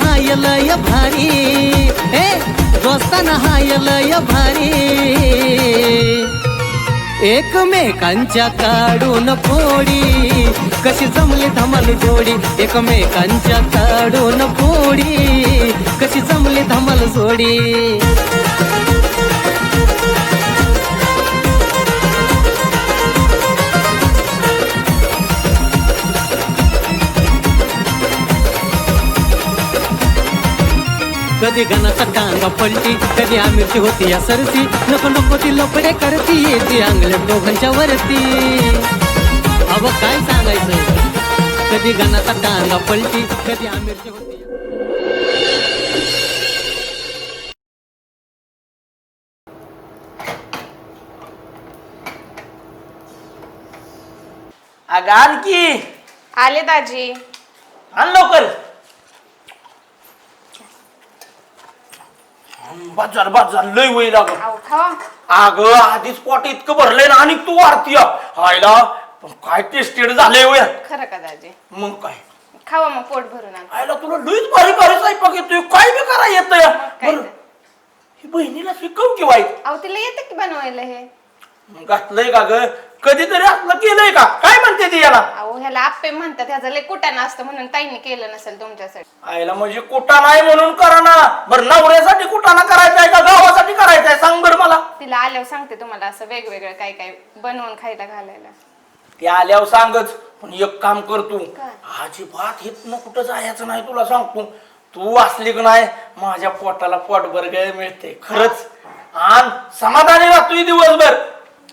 हाय लय भारी, दोस्ताना हाय लय भारी, एकमेकांच्या काढून फोडी, कशी जमली धमाल जोडी, एकमेकांच्या काढून फोडी, कशी जमली धमाल जोडी. कधी गणाचा टांगा पलटी, कधी आमिरची होती या सरती, नको नको ती लपडे करती, येते अंगल्या दोघांच्या वरती. अव काय सांगायचं, कधी गणाचा टांगा पलटी, कधी आमिरची होती. अगं आणखी आले दाजी. आण लवकर. बाजार बाजार लय होईल अगं. अहो खावा. अगं आधीच पोट इतकं भरलंय ना आणि तू वाढती हायला काय टेस्टेड झालंय वय. खरं का दाजी? मग काय खावा मग पोट भरून आण. आयला तुला लईच भारी भारी स्वयंपाक येतोय, काय बी करा येतंय. काय बरं, ही बहिणीला शिकव की वाईट. अहो तिला येतं की बनवायला हे? घातलंय का ग, कधीतरी असलं केलंय का, काय म्हणते ती याला? अहो ह्याला आप्पे म्हणतात, ह्याचं लय कुटाणा असतं म्हणून ताईने केलं नसेल तुमच्यासाठी. आयला म्हणजे कुठा नाही म्हणून करा ना. बरं नवऱ्यासाठी कुठाना करायचा आहे का गावासाठी करायचा आहे सांग बरं मला. तिला आल्यावर सांगते तुम्हाला असं वेगवेगळं काय काय बनवून खायला घालायला. ते आल्यावर सांगच, पण एक काम कर तू, काय? अजिबात हितनं कुठं जायचं नाही तुला सांगतो. तू असली की नाही माझ्या पोटाला पोटभर गाय मिळते खरंच, आणि समाधानी राहतोय दिवसभर.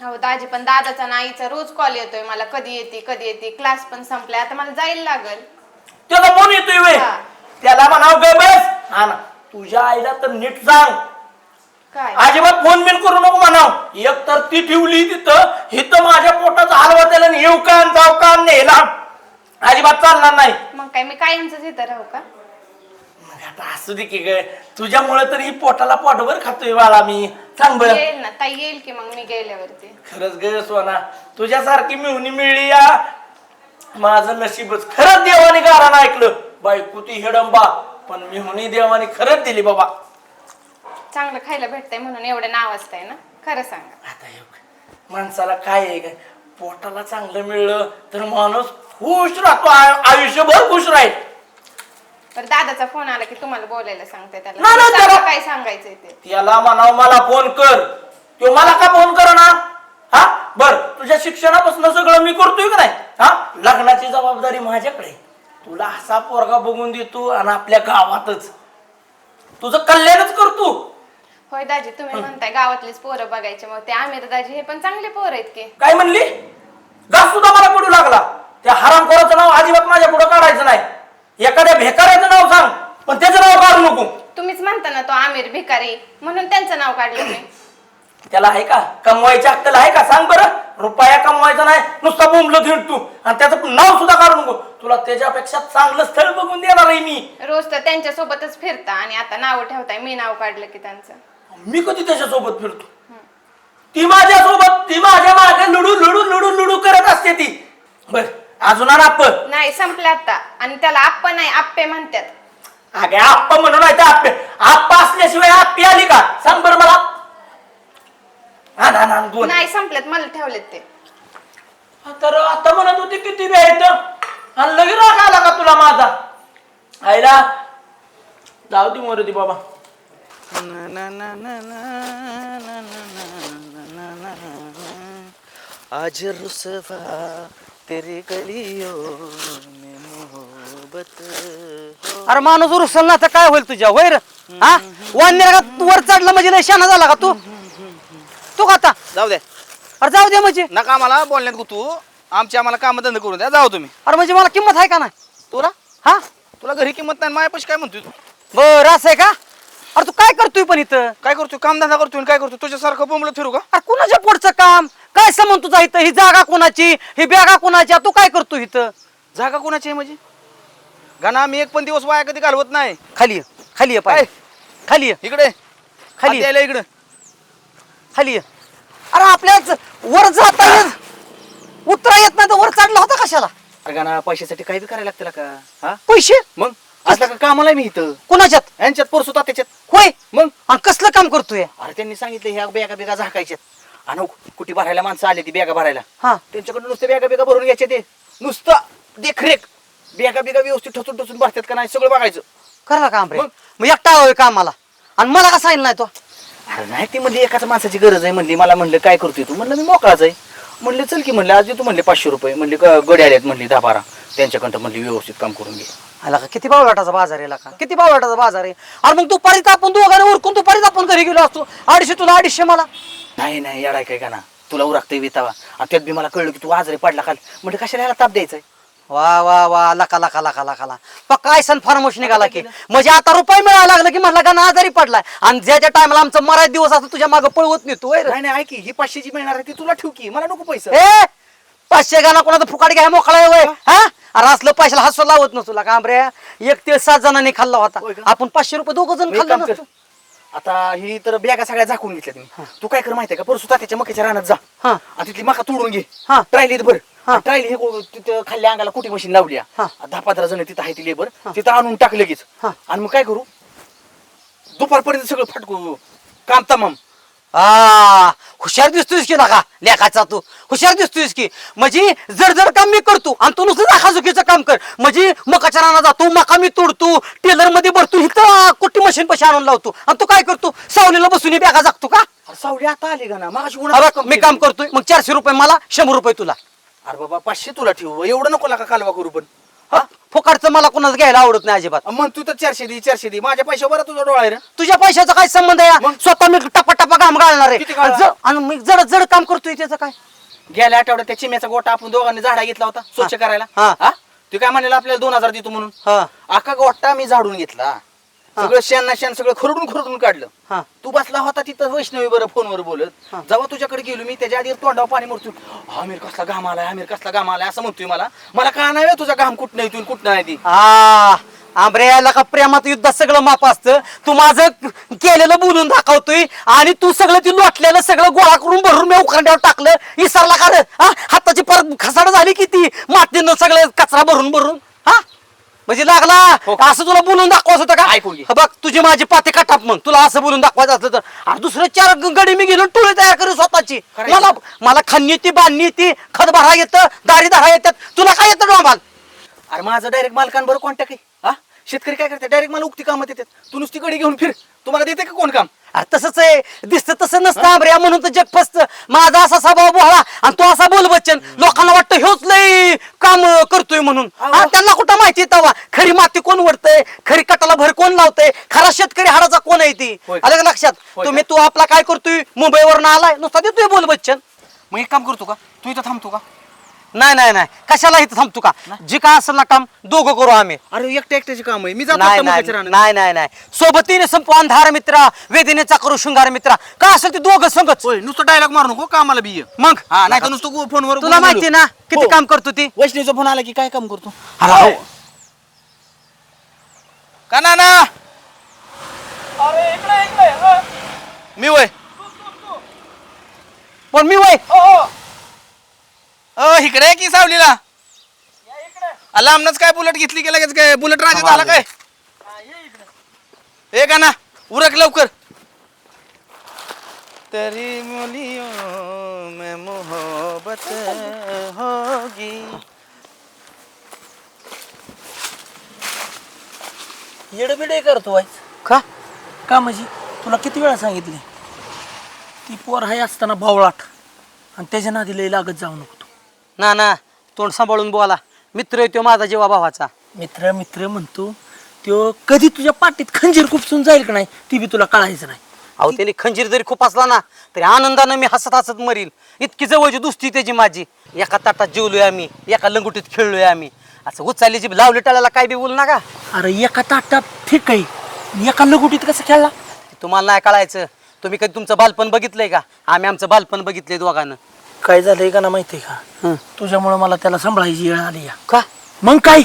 हो दाजी, पण दादाचा ना आईचा रोज कॉल येतोय मला, कधी येते कधी येते, क्लास पण संपलाय आता मला जायला लागल. त्याला फोन येतोय वे, त्याला म्हणाव ग बस, आणि तुझ्या आईला तर नीट सांग, काय अजिबात फोन बिन करू नको म्हणाव. एक तर ती ठेवली तिथं, हिथं माझ्या पोटाचा हलवा त्याला येऊ का जाऊ का नेला, अजिबात चालणार नाही. मग काय मी कायमच इथं राहू का? आता असू दे की ग, तुझ्यामुळे तर ही पोटाला पोटभर खातोय बाळा मी, सांग बरं. येईल ना ताई, येईल की मग मी गेल्यावरती. खरंच ग सोना, तुझ्यासारखी मिळून मिळली या, माझं नशीबच. खरंच देवाने गाणं ऐकलं, बायको ती हिडंबा, पण मिहुनी देवाने खरंच दिली बाबा. चांगलं खायला भेटतंय म्हणून एवढं नाव असतंय ना, खरं सांगा. आता माणसाला काय आहे, काय पोटाला चांगलं मिळलं तर माणूस खुश राहतो, आयुष्यभर खुश राहील. तर दादाचा फोन आला की तुम्हाला बोलायला सांगते त्याला, नाही, नाही, सांगा त्याला- काय सांगायचंय ते. त्याला म्हणाव मला फोन कर, तो मला का फोन कर ना. हा बर, तुझ्या शिक्षणापासून सगळं मी करतोय का नाही, हा लग्नाची जबाबदारी माझ्याकडे. तुला असा पोरगा बघून देतो आणि आपल्या गावातच तुझं कल्याणच करतो. होय दाजी, तुम्ही म्हणताय गावातलीच पोरं बघायचे, मग ते आमिर दाजी हे पण चांगले पोरं आहेत की. काय म्हणली? घास सुद्धा मला पडू लागला. त्या हरामखोराचं नाव अजिबात माझ्या पुढे काढायचं नाही. एखाद्या भेकाऱ्याचं नाव सांग, पण त्याचं नाव काढू नको. तुम्हीच म्हणता ना तो आमिर भिकारी, म्हणून त्यांचं नाव काढलं मी. त्याला आहे का कमवायची अक्कल आहे का सांग बरं. रुपया कमवायचा नाही, नुसता बोंबलं फिरतो आणि त्याचं नाव सुद्धा काढू नको. तुला त्याच्यापेक्षा चांगलं स्थळ बघून देणार आहे मी. रोज तर त्यांच्या सोबतच फिरता आणि आता नाव ठेवताय, मी नाव काढलं की त्यांचं. मी कधी त्याच्यासोबत फिरतो? ती माझ्यासोबत, ती माझ्या मागे लुडू लुडू लुडू लुडू करत असते ती. बर अजून आप्प नाही संपलं आता, आणि त्याला आप्पा नाही आप्पे म्हणतात. अगे आप्प म्हणून आहे त्या आप्पे, आप्प असल्याशिवाय आप्पी आली का सांग बरं मला. दोन नाही संपलेत, मला ठेवलेत ते. तर आता म्हणत होती किती वेळ आणि लगेच राग आला का तुला माझा? आईला जाऊ दे मोरदी बाबा. आज रुसवा तेरी गलियों में मोहब्बत. अरे माणूस रुसल ना तर काय होईल तुझ्या वैर? हा वान्या वर चढला म्हणजे लय शाना झाला का तू? तू खाता जाऊ दे, अरे जाऊ दे म्हणजे. नका आम्हाला बोलण्यात तू आमची आम्हाला काम धंदा करून द्या, जाऊ तुम्ही. अरे म्हणजे मला किंमत आहे का नाही तुला हा? तुला घरी किंमत नाही, मायापाशी काय म्हणतोय तू? बर असं आहे का? अरे तू काय करतोय पण इथं? काय करतोय? काम धंदा करतोय आणि काय करतोय? तुझ्यासारखं बोंबलं फिरू का? अरे कुणाच्या पोटचं काम काय समज तुझा इथं? ही जागा कोणाची, ही बॅगा कोणाच्या? तू काय करतोय इथं? जागा कोणाची आहे म्हणजे? गाणं मी एक पण दिवस वाया कधी घालवत नाही. खाली ये, खाली ये पाय, खाली ये, इकडे खाली ये, यायला इकडे खाली ये. अरे आपल्याच वर जाता येत, उतरा येत नाही तर वर चढला होता कशाला? अरे गाणं पैशासाठी काही बी करायला लागतं का? हा पैसे? मग असला का कामाला मी इथं कुणाच्यात यांच्यात परसू त्याच्यात होय मग आणि कसलं काम करतोय अरे त्यांनी सांगितलं ह्या बॅगा बिगा झाकायच्यात आणि कुठे भरायला माणसं आली ती बॅगा भरायला हा त्यांच्याकडे नुसते बॅगा बिगा भरून घ्यायचे ते नुसतं देखरेख बॅगा बिगा व्यवस्थित ठसून ठसून भरतात का नाही सगळं बघायचं करा काम रे मग? मग एकटा होय कामाला आणि मला का सांगितलं नाही तो अरे नाही ती म्हणली एकाच माणसाची गरज आहे म्हणली मला म्हणलं काय करतोय तू म्हणलं मी मोकळाच आहे म्हणले चल की म्हणले आज तू म्हणले 500 रुपये म्हणली गडी आल्यात म्हणली 10-12 त्यांच्याकडं म्हणली व्यवस्थित काम करून घे आला का किती बावलाटाचा बाजार आहे का किती बावलाटाचा बाजार आहे अरे मग दुपारीच आपण दोघांना उरकून दुपारीच आपण घरी गेलो असतो 250 तुला 250 मला नाही नाही येडाय काय का ना तुला उरकतंय वितावा आणि त्यात बी मला कळलं की तू आजारी पडला खाली म्हणजे कशाला याला ताप द्यायचाय वा वा वा लका लका लका लका ला काय सन फार्मोश निघाला की म्हणजे आता रुपये मिळायला लागलं की म्हणला का ना आजारी पडलाय आणि ज्याच्या टायमाला आमचं मराठी दिवस असतो तुझ्या मागे पळवत नाही तू नाही नाही ऐकी ही 500 जी मिळणार आहे ती तुला ठेव की मला नको पैसे ए 500 गाणं कोणाचं फुकाट घ्या मोकळा आहे वय हा अरे असलं पैशाला हसव लावत नसतो तुला काम रे 1 ते 7 जणांनी खाल्ला होता होय का? आपण 500 रुपये दोघं जण मी एक खाल्लं काम कर. नसतो आता ही तर बॅगा सगळ्या झाकून घेतल्या तुम्ही तू काय कर माहितीये का परसू तात्याच्या मक्याच्या रानात जा हा आणि तिथली मका तोडून घे हा. ट्रायलीत भर हा. ट्रायली हे तिथं खाल्ल्या अंगाला कुठे मशीन लावली हा. 10-15 जण तिथं आहे ती लेबर तिथं आणून टाक लगेच हा. आणि मग काय करू दुपारपर्यंत सगळं फटकू काम तमाम हुशार दिसतोयस की नका लेखाचा तू हुशार दिसतोयस की म्हणजे जड जड काम मी करतो आणि तू नुसतं दाखाजुकीचं काम कर म्हणजे मकाच्या रानात जातो मका मी तोडतो टेलर मध्ये भरतो इथं कुठली मशीन पैसे आणून लावतो आणि तू काय करतो सावलीला बसून बॅगा जागतो का अरे सावली आता आली का ना मागाशी अरे मी काम करतोय मग 400 रुपये मला 100 रुपये तुला अरे बाबा 500 तुला ठेवू एवढं नको लागा कालवा करू पण हा? फुकाटचं मला कोणाचं घ्यायला आवडत नाही अजिबात मग तू तर 400 दे माझ्या पैशावर तुझा डोळा आहे रे तुझ्या पैशाचा काय संबंध आहे मग? स्वतः मी टपा टपा काम घालणार आहे किती घालणार? आणि मी जड जड काम करतोय त्याचं काय गेल्या आठवड्यात त्या चिम्याचा गोटा आपण दोघांनी झाडा घेतला होता स्वच्छ करायला हा. हा ते काय म्हणलेलं आपल्याला 2000 देतो म्हणून हा आका गोटा मी झाडून घेतला सगळं शेण ना शेण सगळं खरडून काढलं हा तू बसला होता तिथं वैष्णवी बरं फोनवर बोलत हा. जेव्हा तुझ्याकडे गेलो मी त्याच्या आधी तोंडावर पाणी मरतो आमिर कसला घाम आलाय असं म्हणतोय मला का नाही तुझा घाम कुठं नाही कुठं नाही ती आंबरे याला का प्रेमात युद्धात सगळं माप असतं तू माझं केलेलं बोलून दाखवतोय आणि तू सगळं ती लोटलेलं सगळं गोळा करून भरून मी उखंड्यावर टाकलं इसरला का रे? हा हाताची परत खसाड झाली किती मातीनं सगळं कचरा भरून हा म्हणजे लागला असं तुला बोलून दाखवायचं होतं का ऐकून घे. बघ तुझी माझी पाते काटाप मग तुला असं बोलून दाखवायचं असलं तर अरे दुसरे 4 गडी मी गेलो टोळी तयार करू स्वतःची मला खांनी येते बांधणी येते खत भरा येतं दारी धरा येतात तुला काय येतं डोंबाल अरे माझं डायरेक्ट मालकांबरोबर कॉन्टॅक्ट आहे हा शेतकरी काय करते डायरेक्ट मला उक्ती कामं देतात तू नुसती गडी घेऊन फिर तुम्हाला देते का कोण काम अरे तसंच आहे दिसतं तसं नसतं आंबऱ्या म्हणून तर जग फसत माझा असा स्वभाव बोळा आणि तो असा बोल बच्चन लोकांना वाटतं ह्योच लय काम करतोय म्हणून हा, त्यांना कुठं माहिती तवा खरी माती कोण वरतय खरी कटाला भर कोण लावतय खरा शेतकरी हाडाचा कोण आहे ती होय. आलं का लक्षात होय तुम्ही तू आपला काय करतोय मुंबईवरून आलाय नुसता देतोय बोल बच्चन मग एक काम करतो का तू इथं थांबतो का नाही कशाला इथं थांबतो का जे काय असेल ना काम दोघं करू आम्ही अरे एकट्याचे काम आहे मी जातो नाही आता नाही मुकाच्या रानात. नाही नाही नाही सोबतीने संपू अंधार मित्रा वेदिनेचा करू शृंगार मित्रा काय असेल ते दोघं संगच होय नुसतं डायलॉग मारू नको कामाला बी ये. मग हा नाही तर नुसतं फोनवर तुला माहिती ना किती हो. काम करतो ती वैष्णवीचा फोन आला की काय काम करतो अरे का ना मी वय पण मी वय इकडे की सावलीला लांबनच काय बुलेट घेतली की लगेच काय बुलेट राजा झाला काय हे का ना उरक लवकर तरी मुलियों में मोहब्बत होगी येडबिडे करतो का म्हणजे तुला किती वेळा सांगितले ती पोर हाय असताना भावळाट आणि त्याच्या नादी लय लागत जाऊ नको तू ना तोंड सांभाळून बोला मित्र आहे तो माझा जीवा भावाचा मित्र म्हणतो त्यो कधी तुझ्या पाठीत खंजीर खुपसून जाईल का नाही ती बी तुला कळायचं नाही अहो त्याने खंजीर जरी खूप असला ना तरी आनंदानं मी हसत मरील इतकी जवळची दुसती त्याची माझी एका ताटात जेवलोय आम्ही एका लंगुटीत खेळलोय आम्ही असं उचाली जी लावली टाळ्याला काय बी बोलू नका अरे एका ताटात ठीक आहे एका लगुटीत कसं खेळला तुम्हाला नाही कळायचं तुम्ही कधी तुमचं बालपण बघितलंय का आम्ही आमचं बालपण बघितलंय दोघांनं काय झालंय का ना माहितीये का तुझ्यामुळे मला त्याला सांभाळायची वेळ आली या का मग काय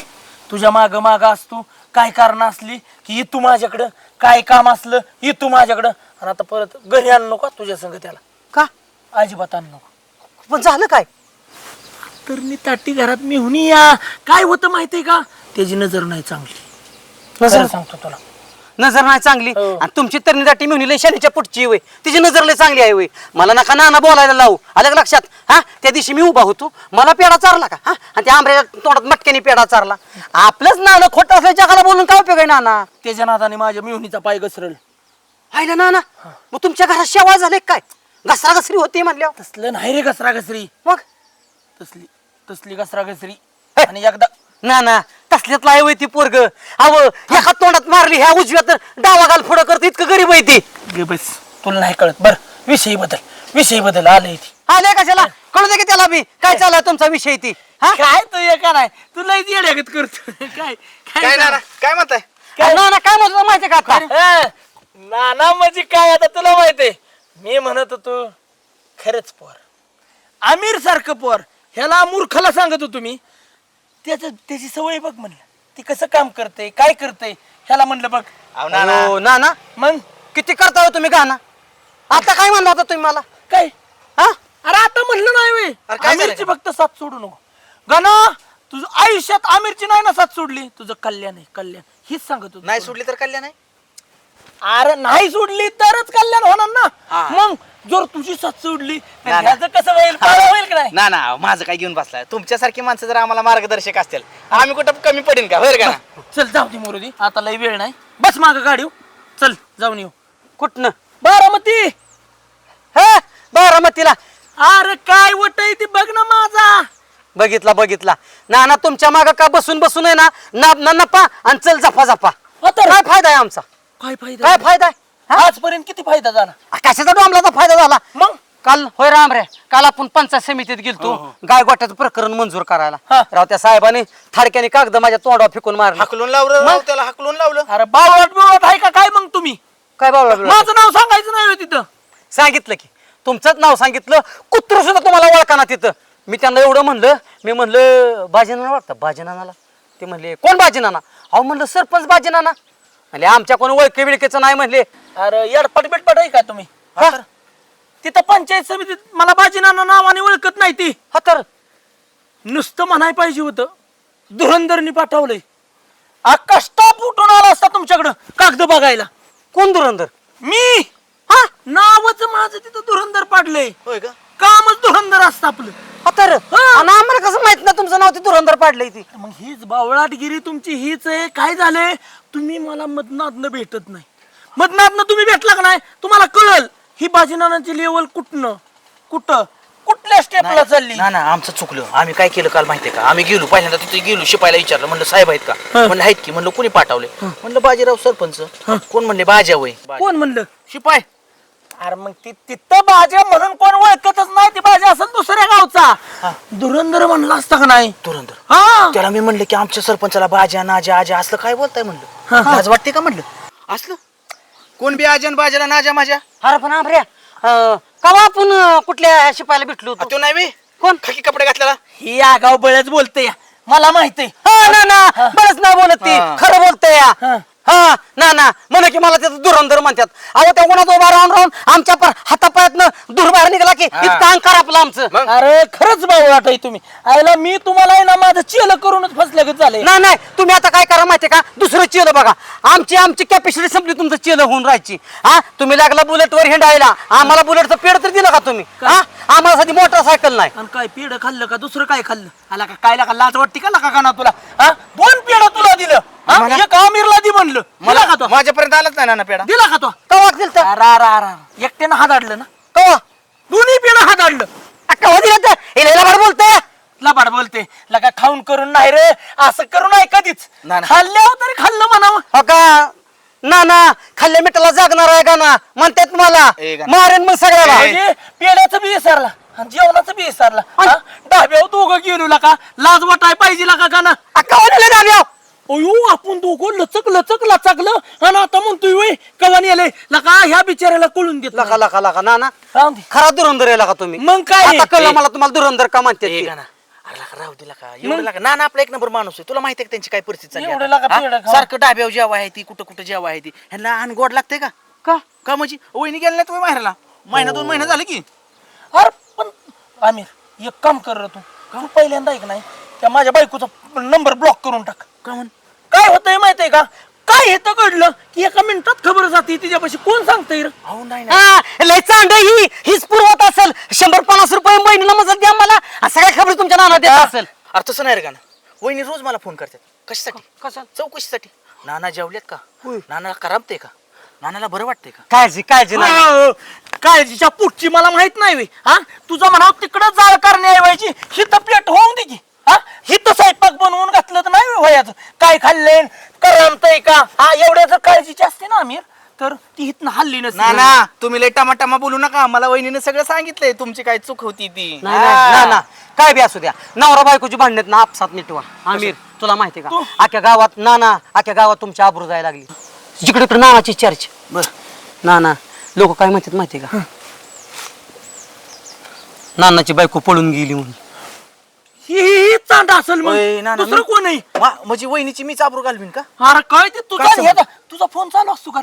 तुझ्या माग असतो काय कारण असली की ये तू माझ्याकडं काय काम असलं ये तू माझ्याकडं आणि आता परत घरी आणू नका तुझ्या संग त्याला का अजिबात आणू नको पण झालं काय तर मी ताटी घरात मी हुनी या काय होतं माहितीये का त्याची नजर नाही चांगली नजर खरं सांगतो तुला. नजर नाही चांगली हो. आणि तुमची तरणी दाटी मिळून लय शानीच्या पुढची वय तिची नजर लय चांगली आहे वय मला नका नाना बोलायला लावू आलं का लक्षात हा त्या दिवशी मी उभा होतो मला पेढा चारला का हा आणि त्या आंब्याच्या तोंडात मटक्याने पेढा चारला आपलंच नाना खोटं असल्या जगाला बोलून काय उपयोग आहे नाना त्याच्या नादाने माझ्या मिहुनीचा पाय घसरल. आहे नाना मग तुमच्या घरात शेवाळ झाले काय घसरा घसरी होती म्हणल्यावर तसलं नाही रे घसरा घसरी. मग तसली तसली घसरा घसरी. हे. आणि एकदा नाना तसल्यातला आहे वय ती पोरग अव एका तोंडात मारली ह्या उजव्यात डावा घाल पुढं करत इतकं गरीब आहे ती गे बस तुला नाही कळत. बर विषय बदल आले ती. आले कशाला कळू दे की त्याला बी काय चालू तुमचा विषय ती हा काय तू हे का नाही तुला येड्यागत करतो काय काय नाना काय म्हणताय नाना काय म्हणतो माहिती का आता हा, नाना म्हणजे काय आता तुला माहितीये मी म्हणत होतो खरंच पोर आमिर सारखं पोर ह्याला मूर्खाला सांगत होतो मी त्याची सवय बघ म्हणलं ती कसं काम करते काय करते ह्याला म्हणलं बघ. हो, नाना मग किती करता हो तुम्ही गाणं आता काय म्हणला होता तुम्ही मला काय हा अरे आता म्हणलं नाही वे अरे काय झालं आमिरची फक्त साथ सोडू नको गाना तुझं आयुष्यात आमिरची नाही ना साथ सोडली तुझं कल्याण आहे कल्याण हीच सांगत होतो. नाही सोडली तर कल्याण आहे अरे नाही सोडली तरच कल्याण होणार ना. हा. मग जर तुझी साथ सोडली तर ना, ना. ह्याचं कसं होईल पाळा होईल की नाही. ना ना माझं काय घेऊन बसलाय तुमच्यासारखी माणसं जर आम्हाला मार्गदर्शक असतील आम्ही कुठं कमी पडेन का बरं का ना चल जाऊ दे मोरुदी आता लय वेळ नाही बस माग गाडी चल जाऊन येऊ. कुठनं बारामती. हे बारामतीला अरे काय वटय ती बघ ना माझा. बघितला नाना तुमच्या माग का बसून आहे ना नफा आणि चल जफा जफा आता काय फायदा आहे आमचा काय फायदा काय फायदा आहे हा? आजपर्यंत किती फायदा झाला कशाचा डोंबलाचा फायदा झाला मग काल होय राम रे काल आपण पंचायत समितीत गेलतो गाय गोट्याचं प्रकरण मंजूर करायला हा. राव त्या साहेबांनी थाडक्याने कागद माझ्या तोंडावर फेकून मारले हाकलून लावलं राव, त्याला हाकलून लावलं अरे बावळट बिवळट आहे का काय मग तुम्ही काय बाबा माझं नाव सांगायचं नाही होय तिथं. सांगितलं की तुमचंच नाव सांगितलं कुत्र सुद्धा तुम्हाला ओळखा तिथं मी त्यांना एवढं मी म्हणलं बाजीनाना वाटतं बाजीनानाला ते म्हणले कोण बाजीनाना अहो म्हणलं सरपंच बाजीनाना म्हणजे आमच्या कोण ओळखे बिळखेचं नाही म्हणले अरे येडपट बिडपट आहे का तुम्ही हा? तिथं पंचायत समितीत मला बाजीनाना नावाने ओळखत नाही ती. हा तर नुसतं म्हणाय पाहिजे होतं धुरंधरनी पाठवलंय अख्खा स्टाफ उठून आला असता तुमच्याकडं कागद बघायला. कोण धुरंधर मी हा नावच माझं तिथं धुरंधर पाडलंय होय का कामच धुरंधर असतं आपलं. हा तर हा. आणि आम्हाला कसं माहित ना तुमचं नाव ते धुरंधर पाडलंय ती मग हीच बावळाटगिरी तुमची हीच आहे. काय झालंय तुम्ही मला मदनातनं भेटत नाही मदनातनं तुम्ही भेटला का नाही तुम्हाला कळल ही बाजीनानाची लेवल कुठल्या स्टेपला चालली. ना ना आमचं चुकलं आम्ही काय केलं काल माहितीये का आम्ही गेलो पहिल्यांदा तिथे गेलो शिपायला विचारलं म्हणलं साहेब आहेत का म्हणलं आहेत की म्हणलं कोणी पाठवले म्हणलं बाजीराव सरपंच कोण म्हणले बाजा वय कोण म्हणलं शिपाय अरे मग तिथं बाजा म्हणून कोण ओळखतच नाही ती बाजा असेल दुसऱ्या गावचा धुरंधर म्हणला असता का नाही. धुरंधर हा त्याला मी म्हणलं की आमच्या सरपंचाला बाजा नाजा आजा असलं काय बोलताय म्हणलं आज वाटते का म्हणलं असलं कोण बी आजन बाजाला नाजा माझ्या अरे पण आमऱ्या कवा आपण कुठल्या शिपायला भेटलो होतो तो नाही बे कोण खाकी कपडे घातलेला ही आगाव बळच बोलते मला माहिती हा ना बरंच नाही बोलत ती हा. खरं बोलतय या हा. हा ना म्हणे की मला त्याचं धुरंधर म्हणतात अहो त्या उन्हात उभा राहून आमच्या हातापायातनं दूर बाहेर निघाला की हा. इतकं अंकार आपलं आमचं अरे खरंच बाबा वाटाय तुम्ही आयला मी तुम्हाला आहे ना माझं चेल करूनच फसल्यागत झालंय. नाही तुम्ही आता काय करा माहितीये का दुसरं चेल बघा आमची कॅपॅसिटी संपली तुमचं चेल होऊन राहायची हा तुम्ही लागला बुलेटवर हिंडायला आम्हाला बुलेटचं पेड तर दिलं का तुम्ही हा आम्हाला साठी मोटरसायकल नाही आणि काय पेड खाल्लं का दुसरं काय खाल्लं आला का काय लागा लाज वाटते का लागा ना तुला हा 2 पेड तुला दिलं हा? मला- एक आमिरला दि म्हणलं दिला का तो माझ्यापर्यंत आलाच नाही ना पेडा दिला का तो कवा दिलं तर अरा एकट्यानं हात आडलं ना कवा दोन्ही पेड हात आडलं कवा दिलं तर हिला बोलतोय लबाड बोलते लगा खाऊन करून नाही रे असं करू नाही कधीच ना, ना. खाल्ल्यावर तरी खाल्लं म्हणावं. हो का ना खाल्ल्या मिठाला जागणार आहे का ना म्हणतात मला ए गाणं. मारेन मग सगळ्याला म्हणजे पेड्याचं बी विसरला आणि जेवणाचं बी विसरला हा? डाब्यावर दोघं गेलो का लाज वाटाय पाहिजे का ना कवा दिलं दाब्या अयो आपण दोघं लचकलं आणि आता म्हणतोय वय कवानी आले लका ह्या बिचाऱ्याला कळून घेतला लका ना राहून दे. खरा धुरंधर आहे का तुम्ही मग काय आता कळलं ए, मला तुम्हाला धुरंधर का म्हणते ए गाणं. अरे लाका राहू दिला का एवढं लाका ना आपला 1 नंबर माणूस आहे तुला माहिती आहे का त्यांची काय परिस्थिती चालली एवढं आता? लाका हा? पेढं खाऊ. सारखं डाब्यावर जेवा आहे ती कुठं जेवा आहे ती ह्यांना अन गोड लागते का का का म्हणजे वहिनी गेल्या नाही तुम्ही माहेरला महिना 2 महिने झाले की अरे पण आमिर एक काम कर रे तू पहिल्यांदा ऐक नाही त्या माझ्या बायकोचा नंबर ब्लॉक करून टाक का म्हण काय होतंय माहितीये का काय हे तर घडलं की एका मिनिटात खबर जाते तिच्यापाशी कोण सांगता येईल अहो नाही लय चांड हीच पुरवत असेल 150 रुपये महिन्याला मजल द्या मला सगळ्या खबर तुमच्या नाना देत असेल. अरे तसं नाही रे का ना वहिनी रोज मला फोन करतात कशासाठी कसा चौकशीसाठी नाना जेवलेत का नानाला करमते का नानाला बरं वाटतंय का काळजी नाही. काळजीच्या पुढची मला माहित नाही वे हा तुझा म्हणाव तिकडं जाळ करण्याऐवजी हिथं पेट होऊन दे की हा हिथं स्वयंपाक बनवून घातलं तर नाही वयाचं काय खाल्ले करमतय का हा एवढ्या जर काळजीची असते ना आमिर तर ती हिथनं हल्ली नसते नाना तुम्ही लय टमाटामा बोलू नका मला वहिनीने सगळं सांगितलंय तुमची काय चूक होती ती नाही ना काय बी असू द्या नवरा बायकोची भांडण्यात ना आपसात मिटवा. आमिर तुला माहिती का आख्या गावात आख्या गावात तुमची आबरू जायला लागली जिकडे तिकडे नानाची चर्चा. बर नाना लोक काय म्हणतात माहिती का नानाची बायको पळून गेली म्हणून. ही चांदा असेल ओय, मग नाना, दुसरं कोण आहे म्हणजे वहिनीची मीच आबरू घालवीन का अरे काय ते तुझा फोन चालू असतो का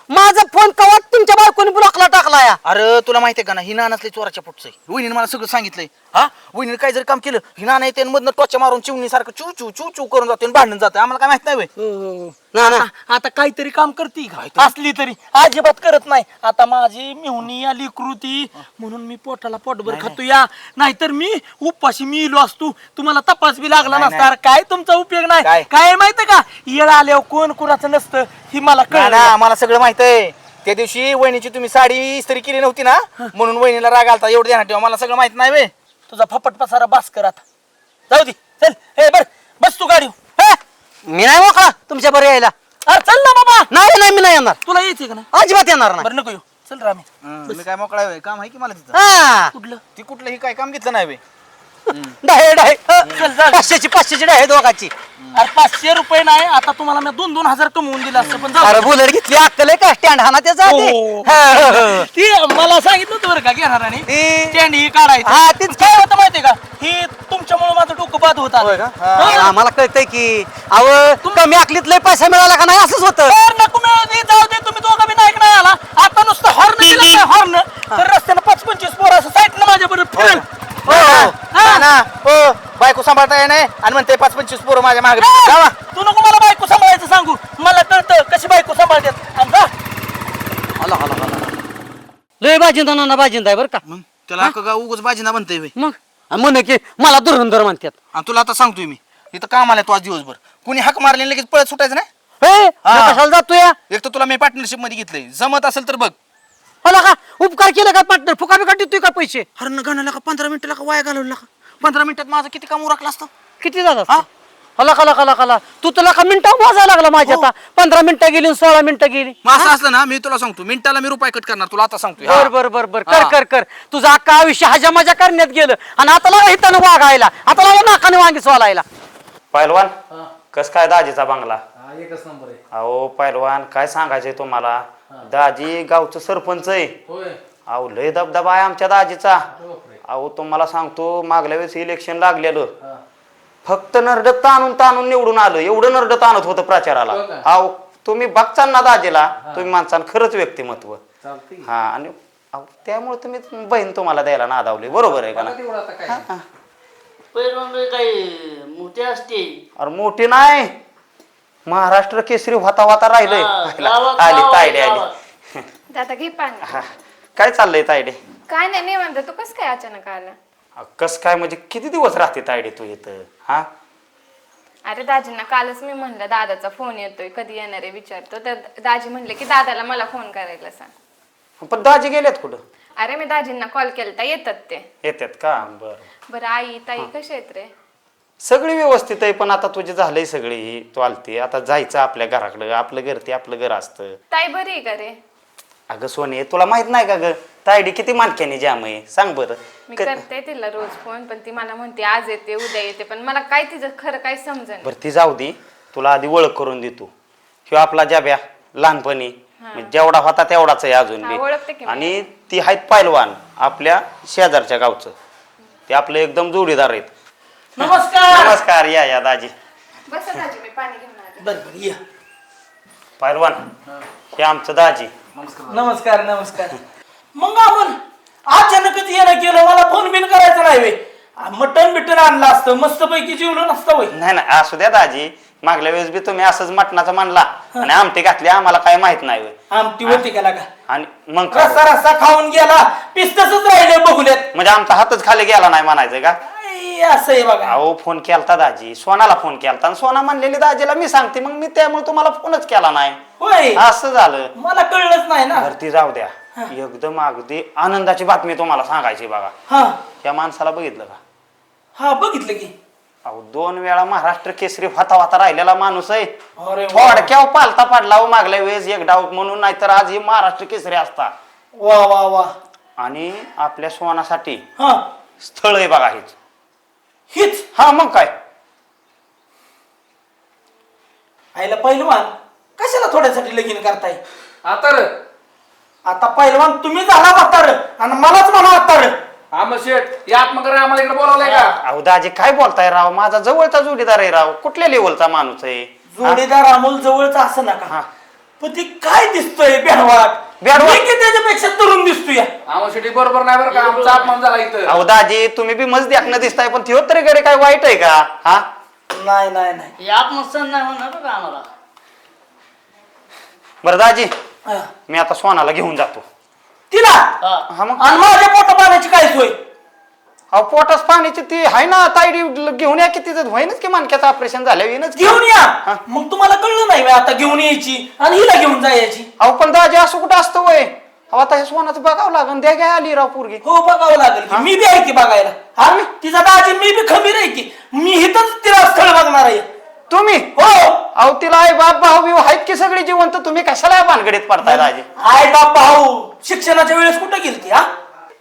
माझा फोन कवा तुमच्या बायकोने ब्लॉकला टाकला या. अरे तुला माहितीये का ना ही नानासले चोराच्या पोटचं आहे वहिनीने मला सगळं सांगितलंय हा वहिनीने काय जर काम केलं ही नाना येते मधनं टोचा मारून चिवणी सारखं चू चू चू चू करून जाते आणि भांडण जाते आम्हाला काय माहित नाही व्हय. नाना आता काहीतरी काम करते का असली तरी अजिबात करत नाही आता माझी मिहुनी आली कृती म्हणून मी पोटाला पोटभर खातो या नाहीतर मी उपाशी मी इलो असतो तुम्हाला तपास बी लागला नाही, नसता अरे काय तुमचा उपयोग नाही काय? काय माहितीये का येळ आल्यावर कोण कुणाचं नसतं ही मला कळलं नाना मला सगळं माहित आहे त्या दिवशी वहिनीची तुम्ही साडी इस्त्री केली नव्हती ना म्हणून वहिनीला राग आलता एवढं ध्यानात ठेवा मला सगळं माहित नाही वे तुझा फपट पसारा बास कर आता जाऊ दे चल हे बर बस तू गाडी मी नाही मोकळा तुमच्या बरं यायला. अरे चल ना बाबा नाही मी नाही येणार तुला यायचंय का नाही अजिबात येणार नाही. बरं नको येऊ चल रामी मी काय मोकळा आहे काम आहे की मला तिथं हा कुठलं ती कुठलंही काय काम घेतलं नाही वे डाय चल जा 500ची डाय दोघाची. अरे 500 रुपये नाही आता तुम्हाला मी 2,000 कमवून दिला असतं पण जाऊ अरे दे. बुलेट घेतली अक्कल आहे का स्टँड हा ना त्याचा आधी. हो. हा. ती मला सांगितलं होतं बरं का घेणाराने ती- स्टँड ही काढायचं हा, तीच काय होतं माहितीये का ही तुमच्यामुळे माझं डोकं बाद होत आलं. हा, मला कळतंय की अव कमी अकलीत लय पैसा मिळाला का नाही असंच होतं. तर नको मिळू दे, जाऊ दे तुम्ही दोघं बी नाईक नाही आला आता नुसतं हॉर्न दिलं काय हॉर्न तर रस्त्यानं 5-25 पोरं असं साईडनं माझ्या बरोबर फिरेल बायको सांभाळता येणार नाही आणि म्हणते 5-25 पोरं माझ्या मागे तू नको मला बायको सांभाळायचं सांगू मला कळतं कशी बायको सांभाळतात आणि जा. लय बाजिंदा नाना बाजिंदा आहे बरं का. मग त्याला अख्खं गाव उगाच बाजीना बनतंय वे मग म्हण की मला दुरंदर म्हणतात. आणि तुला आता सांगतोय मी इथं काम आलाय तू आज दिवसभर कुणी हाक मारले लगेच पळत सुटायचं नाही हे, हा. मी कशाला जातो या एक तर तुला मी पार्टनरशिप मध्ये घेतलंय जमत असेल तर बघ मला का उपकार केलं का पार्टनर फुका बिका देतोय का पैसे हरण गाण्याला का 15 मिनिटाला का वाया घालवला का 15 मिनिटात माझं किती काम उरकलं असतं किती जातात हा? कला तू तुला का मिनिटं वाजायला लागला माझ्या आता 15 मिनिटं गेली आणि 16 मिनिटं गेली. मग असं असलं ना मी तुला सांगतो मिनिटाला मी रुपये कट करणार तुला आता सांगतोय बर हा. कर तुझं अख्खा आयुष्य हजा मजा करण्यात गेलं आणि आता लावा हितानं वागायला आता लावा नाकाने वांगी सोलायला. पैलवान कस काय दाजीचा बंगला एकच नंबर आहे. अहो पैलवान काय सांगायचंय तुम्हाला दाजी गावचं सरपंच आहे होय अहो लय दबदबा आहे आमच्या दाजीचा. अहो तुम्हाला सांगतो मागल्या वेळेस इलेक्शन लागलेलं फक्त नरडत ताणून निवडून आलं एवढं नरडत ताणत होतं प्रचाराला. अहो तुम्ही बघचाल ना दाजीला तुम्ही माणसानं खरंच व्यक्तिमत्व हा आणि अहो त्यामुळे तुम्ही बहीण तुम्हाला द्यायला नादावली बरोबर आहे का ना. मोठे असते अरे मोठी नाही महाराष्ट्र केसरी होता राहिलंय आली तायडे आली. दादा घे पाणी. हा. काय चाललंय तायडे काय नाही म्हणतो तू कसं काय अचानक आला कस काय म्हणजे किती दिवस राहते तायडे तू इथं हा अरे दाजींना कालच मी म्हणलं दादाचा फोन येतोय कधी येणार आहे विचारतो तर दाजी म्हणले की दादाला मला फोन करायला सांग. पण दाजी गेल्यात कुठं अरे मी दाजींना कॉल केलता येतात ते. येतात का बर बरं आई ताई कसे आहेत रे. सगळी व्यवस्थित आहे पण आता तुझे झालंय सगळी ही तू आलती आता जायचं आपल्या घराकडं आपलं घर ते आपलं घर असतं. ताई बरी आहे का रे. अगं सोने तुला माहित नाही का ग तायडी किती मानक्याने जाम आहे सांग बरं मी करते तिला रोज फोन पण ती मला म्हणते आज येते उद्या येते पण मला काय तिचं खरं काय समजेना. बरं ती जाऊ दे तुला आधी ओळख करून देतो ह्यो आपला जाब्या लहानपणी म्हणजे जेवढा होता तेवढाच आहे अजून हा, ओळखते की बी मी. आणि ती आहेत पैलवान आपल्या शेजारच्या गावचं ते आपलं एकदम जोडीदार आहेत. नमस्कार नमस्कार या दाजी बस दाजी मी पाणी घेऊन आले. बरं ये पैलवान हे आमचं दाजी. नमस्कार मग आपण अचानकच येणं केलं मला फोन बिन करायचं नाही वे मटन बिटन आणलं असतं मस्त पैकी जेवलं नसतं वय नाही असू द्या दाजी मागल्या वेळेस बी तुम्ही असंच मटणाचं म्हणला आणि आमटी घातली आम्हाला काय माहित नाही होय. आमटी होती का लागा आणि मग काय? रस्सा रस्सा खाऊन गेला पीस तसंच राहिले बघुल्यात म्हणजे आमचा हातच खाली गेला नाही म्हणायचं का? असं आहे बघा. अहो फोन केलता दाजी, सोनाला फोन केलता आणि सोना म्हणलेली दाजीला मी सांगते, मग मी त्यामुळे तुम्हाला फोनच केला नाही. होय असं झालं. मला कळलंच नाही ना. भरती जाऊ द्या. एकदम अगदी आनंदाची बातमी तुम्हाला सांगायची बघा. हा या माणसाला बघितलं का? हा बघितलं की. अहो 2 वेळा महाराष्ट्र केसरी होता राहिलेला माणूस आहे. अरे वा थोडक्यावर पालता पडला हो मागल्या वेळेस एक डाऊट म्हणून, नाहीतर आज ही महाराष्ट्र केसरी असता. वा वा वा. आणि आपल्या सोनासाठी हा स्थळ आहे बघा हेच. हीच हा मग काय आईला पहिलवान कशाला थोड्यासाठी लगीन करताय? आता आता पहिलवान तुम्ही झाला म्हातार आणि मलाच म्हणा म्हातार. आम्हाला शेट या आत्मकर आम्हाला इकडे बोलावलंय का? अहो दाजी काय बोलताय राव, माझा जवळचा जोडीदार आहे राव, कुठल्या लेवलचा माणूस आहे. जोडीदार अमोल जवळचा असं नका. हा. पण ती काय दिसतोय बेहवाट बेहवाट? मी की त्याच्यापेक्षा तरुण दिसतोय. आम्हाला शेटी बरोबर नाही बरं का, आमचा अपमान झाला इथं. अहो दाजी तुम्ही बी मस्त देखणं दिसताय, पण थियो तरी गडे काय वाईट आहे का? हा नाही नाही नाही. यात मस्त नाही होणार बघा आम्हाला. बरं दाजी हा. मी आता सोनाला घेऊन जातो. तिला हा मग आणि माझ्या पोटा पाण्याची काय सोय? अहो पोटास पाण्याची ती आहे ना तायडी घेऊन या, की तिचं होईनच की मणक्याचं ऑपरेशन झालं येईनच की. घेऊन या. मग तुम्हाला कळलं नाही व्हय आता घेऊन यायची आणि हिला घेऊन जायची? अहो पण दाजी असं कुठं असतं वय? अहो आता हे सोनाचं बघावं लागेल, द्या घ्या आली राव पोरगी. हो बघावं लागेल की. मी बी आहे की बघायला. हा मी तिचा दाजी मी बी खबीर आहे की. मी इथंच तिला स्थळ बघणार आहे. तुम्ही हो अहो तिला आई बाप भाऊ बिऊ आहेत की सगळी जिवंत, तुम्ही कशाला या भानगडीत पडताय दाजी? आय बाप भाऊ शिक्षणाच्या वेळेस कुठं गेलती? हा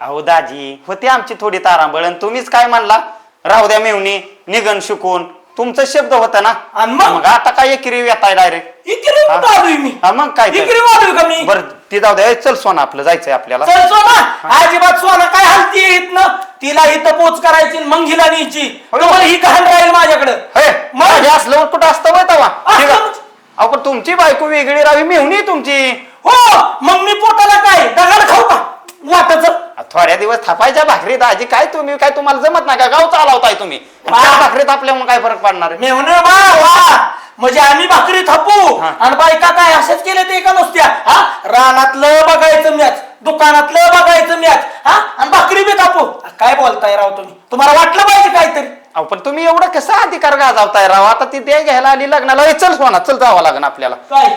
अहो दाजी होती आमची थोडी तारांबळ आणि तुम्हीच काय म्हणला राहू द्या मेवणी निघन शिकून, तुमचा शब्द होता ना. आणि मग आता काय एकिरी येताय डायरेक्ट. इकडे कुठं आलोय मी? मग काय तर. इकडे आलोय का मी? बरं ती जाऊ द्या. ए, चल सोना आपलं जायचंय आपल्याला. चल सोना अजिबात सोना काय हलती इथनं. तिला इथं पोच करायची आणि मग हिला न्यायची. तुम्हाला ही कहाण राहील माझ्याकडे. हे मग? माझे असलं कुठं असतं वय तवा? असलं ठीक आहे. म्हणजे? अहो पण तुमची बायको वेगळी राहावी, मेवणी तुमची. हो मग मी पोटाला काय दगड खाऊ का वाटच? थोड्या दिवस थापायच्या भाकरी दाजी काय तुम्ही काय तुम्हाला जमत नाही का? गाव चालवताय तुम्ही आणि त्या भाकरीत आपल्यामुळे काय फरक पडणार आहे? मेहून बा वा म्हणजे आम्ही भाकरी थापू हा. आणि बायका काय असेच केले ते का नुसत्या? हा रानातलं बघायचं मॅच, दुकानातलं बघायचं मॅच, हा आणि भाकरी बी थापू. काय बोलताय राव तुम्ही? तुम्हाला वाटलं पाहिजे काहीतरी. अहो पण तुम्ही एवढं कसं अधिकार गाजावताय राव? आता ती द्या घ्यायला आली लग्नाला. ए, चल सोना चल जावं लागेल आपल्याला. काय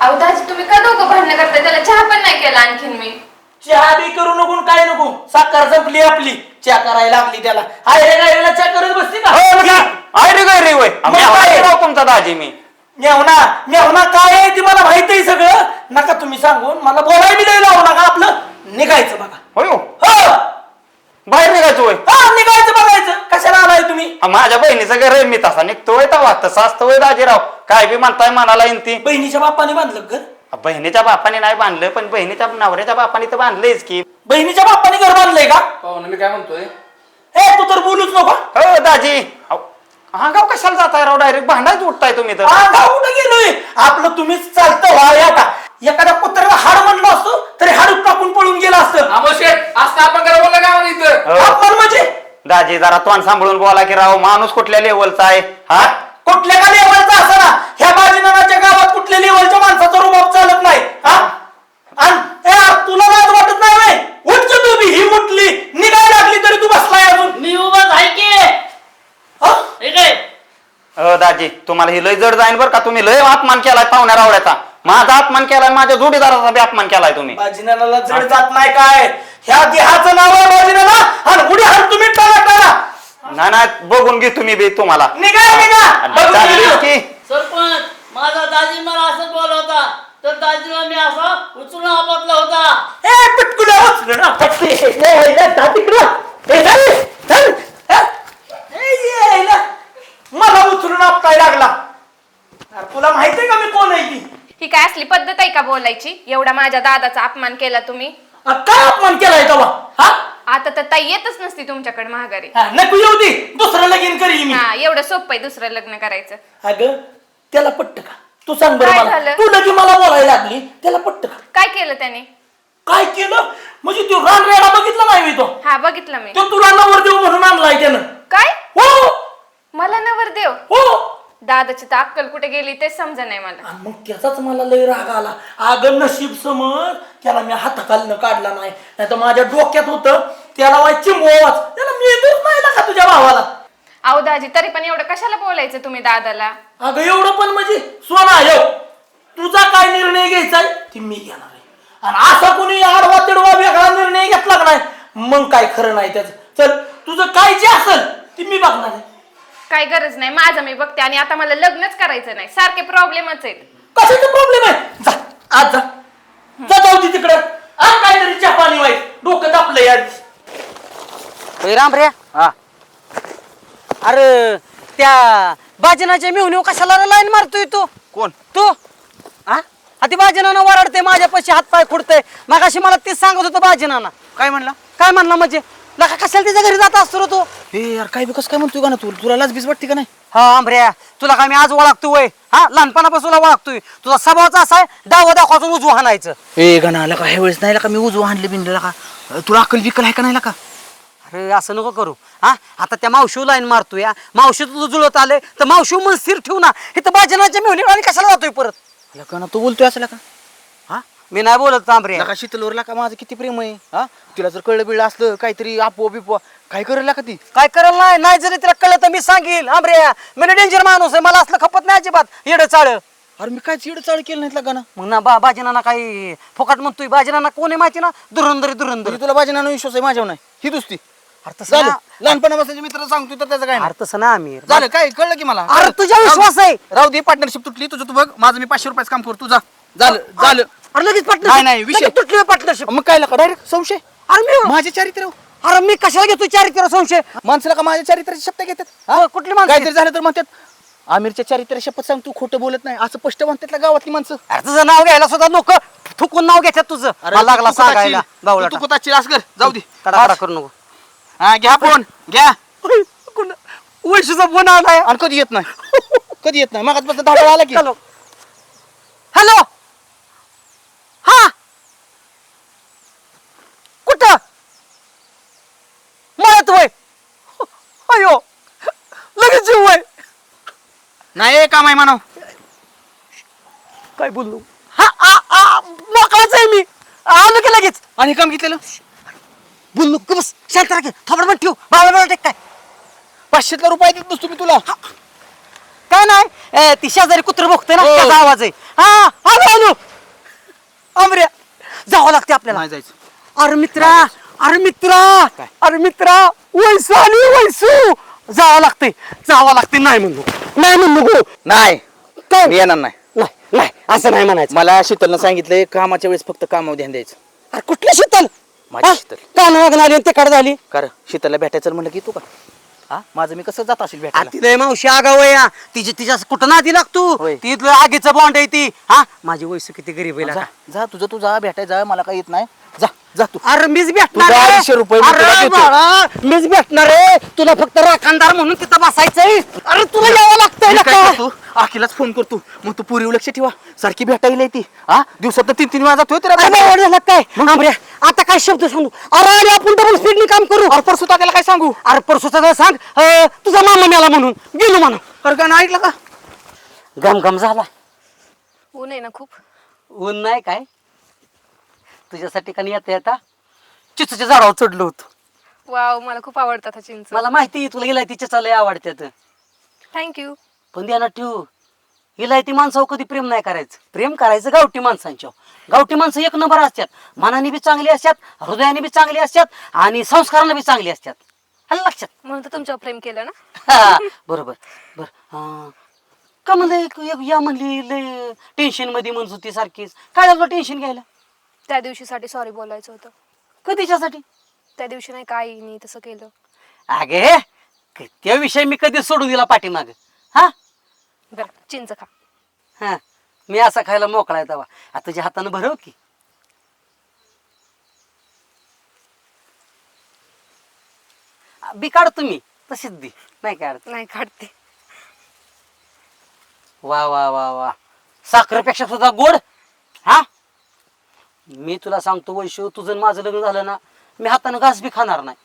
अहो दाजी तुम्ही का दोघं भांडणं करताय? त्याला चहा पण नाही केला आणखीन मी. चहा बी करू नको काय नको. साखर संपली आपली, चहा करायला लागली त्याला. हाय रे गायला चहा करत बसती का? आहे रे गैरी वय मग काय? राव तुमचा दाजी मी. मेवना मेवना काय आहे ती मला माहिती आहे सगळं. नका तुम्ही सांगून मला बोलाय बी नाही लावू नका. आपलं निघायचं बघा. होय हो. हो बाहेर निघायचं वय. हा निघायचं बघायचं. कशाला आलाय तुम्ही? माझ्या बहिणीचं घर आहे, मी तसा निघतोय तवा तसं असतं वय दाजीराव. काय बी म्हणताय मनाला येईन ती. बहिणीच्या बापाने बांधलं घर? बहिणीच्या बापाने नाही बांधलं, पण बहिणीच्या नवऱ्याच्या बापाने तर बांधलंयच की. बहिणीच्या बापाने घर बांधलंय का? पाहुणे मी काय म्हणतोय, हे तू तर बोलूच नको. हो दाजी. हा गाव कशाला जाताय राव? डायरेक्ट भांडायच उठताय तुम्ही तर. हा कुठं गेलोय? आपलं तुम्हीच चालतं व्हा. का एखाद्या कुत्र्याला हाड म्हणलं असतो तरी हाड टाकून पळून गेला असतं. आम्हाला शेट असं आपण करा बोलला का इथं? हो. आपण म्हणजे दाजी जरा तोंड सांभाळून बोला की राव, माणूस कुठल्या लेवलचा आहे? हा कुठल्या का लेवलचा असं ना. ह्या बाजीनानाच्या गावात कुठल्या लेवलच्या माणसाचा रुबाब चालत नाही. हा आणि तुला लाज वाटत नाही व्हय? उठच तू बी. ही उठली निघायला लागली तरी तू बसलाय अजून. मी उभाच आहे की. हा? हे काय दाजी तुम्हाला ही लय जड जाईन बरं का. तुम्ही लय अपमान केलाय पाहुण्या रावड्याचा. माझा अपमान केलाय, माझ्या जोडीदाराचा बी अपमान केलाय तुम्ही. बाजीनानाला जड जात नाही काय? ह्या देहाचं नाव आहे बाजीनाना आणि उडी हात तुम्ही टाळा. ना ना बघून घे तुम्ही बी तुम्हाला. निघा निघा. बघून चाललीच घे. की. सरपंच माझा दाजी मला असंच बोलला होता, तर दाजीला मी असा उचलून आपटला होता. ए पिटकुल्या उचल ना पटके. ए जा तिकडं. ए चल चल. ए ये मला उचलून आपटाय लागला. अरे तुला माहितीये का मी कोण आहे ती? ही काय असली पद्धत आहे का बोलायची? एवढा माझ्या दादाचा अपमान केला तुम्ही. काय अपमान केलाय तेव्हा? हा आता तर ताई येतच नसती तुमच्याकडे महागारी. नको येऊ दे. दुसरं लगीन करीन मी. हा एवढं सोपं आहे दुसरं लग्न करायचं. अगं त्याला पट्ट का? तू सांग बरं काय मला. झालं? तू लगी मला बोलायला लागली त्याला पट्ट का? काय केलं त्याने? काय केलं म्हणजे तू रानरेडा बघितला नाही मी तो? हा बघितलं मी. तो तुला नवर देऊ म्हणून आणलाय त्यानं. काय? हो मला नवर देव? हो दादाची तर अक्कल कुठे गेली तेच समजा नाही मला. आणि मग त्याचाच मला लय राग आला. अगं नशीब समज त्याला मी हाताखालनं काढला नाही तर माझ्या डोक्यात होतं त्याला व्हायची मोवाच, त्याला मी येतच नाही ना का तुझ्या भावाला. अहो दाजी तरी पण एवढं कशाला बोलायचं तुम्ही दादाला? अगं एवढं पण म्हणजे सोना तुझा काय निर्णय घ्यायचाय ती मी घेणार आहे. आणि असा कोणी आडवा तिडवा वेगळा निर्णय घेतला का नाही मग काय खरं नाही त्याचं. चल तुझं काय जे असेल ती मी बघणार आहे. काही गरज नाही, माझं मी बघते. आणि आता मला लग्नच करायचं नाही, सारखे प्रॉब्लेमच आहेत. कशाचा प्रॉब्लेम आहे? जा आज जा जा जाऊ दे तिकडं. आज काहीतरी चहा पाणी वाईट डोकं तापलं यार. राम रे. हा अरे त्या बाजनाच्या मेहुणी कशाला लाईन मारतोय तू? कोण? तू हा ती बाजनानं वरडते माझ्यापाशी, हात पाय खुडते. मग अशी मला तेच सांगत होतं बाजनाना. काय म्हणला? काय म्हणला म्हणजे? लका कशाला त्याच्या घरी जात असतो रे तू? हे यार काय बी कसं काय म्हणतोय का ना तू? तुला लाज बीज वाटते का नाही? हा आंबऱ्या, तुला काय मी आज ओळखतोय वय? हा लहानपणापासून ओळखतोय. तुझा स्वभावचा असा आहे डावं दाखवायचं उजवं हाणायचं. ए गणाला का ह्या वेळेस नाही का मी उजवा आणले बिनलेला का? तुला अक्कल बिकल आहे का नाही का? अरे असं नको करू. हा आता त्या मावशी लाईन मारतोय. मावशी तुझं जुळत आले तर मावशी मन स्थिर ठेवू ना. इथं बाजनाच्या मेहुणी आणि कशाला जातोय परत? लका तू बोलतोय असं का? हा मी नाही बोलत आंबऱ्या. लका शीतलवर का माझं किती प्रेम आहे. हा तिला जर कळलं बिळलं असलं काहीतरी आपो बिपो काय करेल का ती? काय करायला नाही? नाही जरी तिला कळलं तर मी सांगेल. आंबऱ्या मी डेंजर माणूस आहे, मला असलं खपत नाही अजिबात येडं चाळ. अरे मी काय चिड चाळ केलं नाही लगा ना. मग ना बाजनाना काही फुकट म्हणतोय. बाजनाना कोण आहे माहिती ना? दुरंदरी म्हणजे तुला बाजनानं विश्वास आहे माझ्यावर नाही? ही दुसती अरे झालं लहानपणापासून मित्र सांगतोय तर त्याचं काय नाही. तसं ना आम्ही झालं काय कळलं की मला. अरे तुझ्या विश्वास आहे. राहू दे पार्टनरशिप तुटली तुझं तू बघ. माझं मी 500 रुपयाचं काम करतो. जा झालं झालं. अरे लगेच नाही, पार्टनरशिप नाही, विषय- तुटली पार्टनरशिप. मग काय लका डायरेक्ट संशय अरे मी माझे चारित्र अरे मी कशाला घेतो चारित्र्य संशय? माणसाला का माझ्या चारित्र्याची शपथ घेतात? हो, कुठली माणसं? काहीतरी झालं तर म्हणतात आमिरच्या चारित्र्य शपथ सांग तू खोटं बोलत नाही असं स्पष्ट म्हणतात गावातली माणसं. अरे तुझं नाव घ्यायला सुद्धा लोक थुकून नाव घेतात तुझं. मला लागला सांगायला बावळा. तू कुताची रास कर जाऊ दे. कडा करू नको. हा घ्या फोन घ्या. वैशूचा फोन आलाय. आणि कधी येत नाही कधी येत नाही मग धाबा आला की. Hello hello. हा कुठं मळत वय? अयो लगेच जीव वय. नाही काम आहे मानव. काय बोललो? हा मोकळाच आहे मी. आलो की लगेच. आणि काम घेतलेलं बोललो की बस शांत राख. थोडं पण ठेव. बाबा टेक काय 500 रुपये देत नसतो मी तुला. काय नाही ती शेजारी कुत्र बघतोय ना हो. त्याचा आवाज आहे. हा आलो आलो. आंबऱ्या जावं लागते आपल्याला. नाही जायचं. अरे मित्रा अरे मित्रा अरे मित्रा वैसू आली वैसू. जावं लागते नाही म्हणू नको. नाही काय? मी येणार नाही. नाही नाही असं नाही म्हणायचं. मला शीतलनं सांगितलंय कामाच्या वेळेस फक्त कामावर ध्यान द्यायचं. अरे कुठली शीतल? माझी शीतल. कान वागणार ते काढ झाली. कर शीतलला भेटायचं म्हणलं की तू का हा माझं मी कसं जात असेल भेटायला. तिथे मावशी आगाव आहे हा. तिच्या कुठं नादी लागतो. होय. ती आगीचं बॉन्ड आहे ती. हा माझी वैसू किती गरीब आहे जा का. जा तुझं तू जा भेटाय जा मला काही येत नाही. जा जा तू. अरे मीच तुझा भेटणार आहे. 200 रुपये मी तुला अरे देतो. बाळा, मीच भेटणार आहे. तुला फक्त राखणदार म्हणून तिथं बसायचंय. अरे तुला यावं लागतंय मी ना काय का? करतो अखिलाच फोन करतो मग तू पुरीवर लक्ष ठेवा सारखी भेटायला ती हा दिवसात 3-3 वेळा जातोय अरे त्याला. बाबा, झालं काय आंबऱ्या? आता काय शब्द सांगू? अरे आपण डबल स्पीडनी काम करू. अरे परसू त्याला काय सांगू? अरे परसूचा सांग तुझा मामा मेला म्हणून गेलो म्हणून. अरे का नाही ऐकलं का? गम झाला. ऊन आहे ना खूप. ऊन नाही काय तुझ्यासाठी का येता येता चिचूच्या झाडावर चढलो होतो. वाव, मला खूप आवडतात हा चिंच. मला माहिती आहे तुला हिला तिच्या लय आवडतात. थँक्यू. पण ध्यानात ठेवू हिला ती माणसावर कधी प्रेम नाही करायचं. प्रेम करायचं गावठी माणसांच्यावर. गावठी माणसं एक नंबर असतात. मनाने बी चांगली असतात, हृदयाने बी चांगली असतात आणि संस्काराने बी चांगली असतात. आलं लक्षात? म्हणून तर तुमच्यावर प्रेम केलं ना. हा, बरोबर बर. का म्हणलं या म्हणली लय टेन्शन मध्ये म्हणत होती सारखीच. काय झालं टेन्शन घ्यायला? त्या दिवशीसाठी सॉरी बोलायचं होतं. कधीच्यासाठी? त्या दिवशी नाही काही नाही तसं केलं. अगे त्या विषय मी कधी सोडून दिला पाठीमाग. हा बरं चिंच खा. हा मी असा खायला मोकळा आहे तेव्हा. आता तुझ्या हातानं भरव की. बी काढ तुम्ही तशीच दी. नाही काढत. नाही काढते. वा वा वा वा साखरेपेक्षा सुद्धा गोड. हा मी तुला सांगतो वैशू, तुझं माझं लग्न झालं ना मी हातानं घास बी खाणार नाही.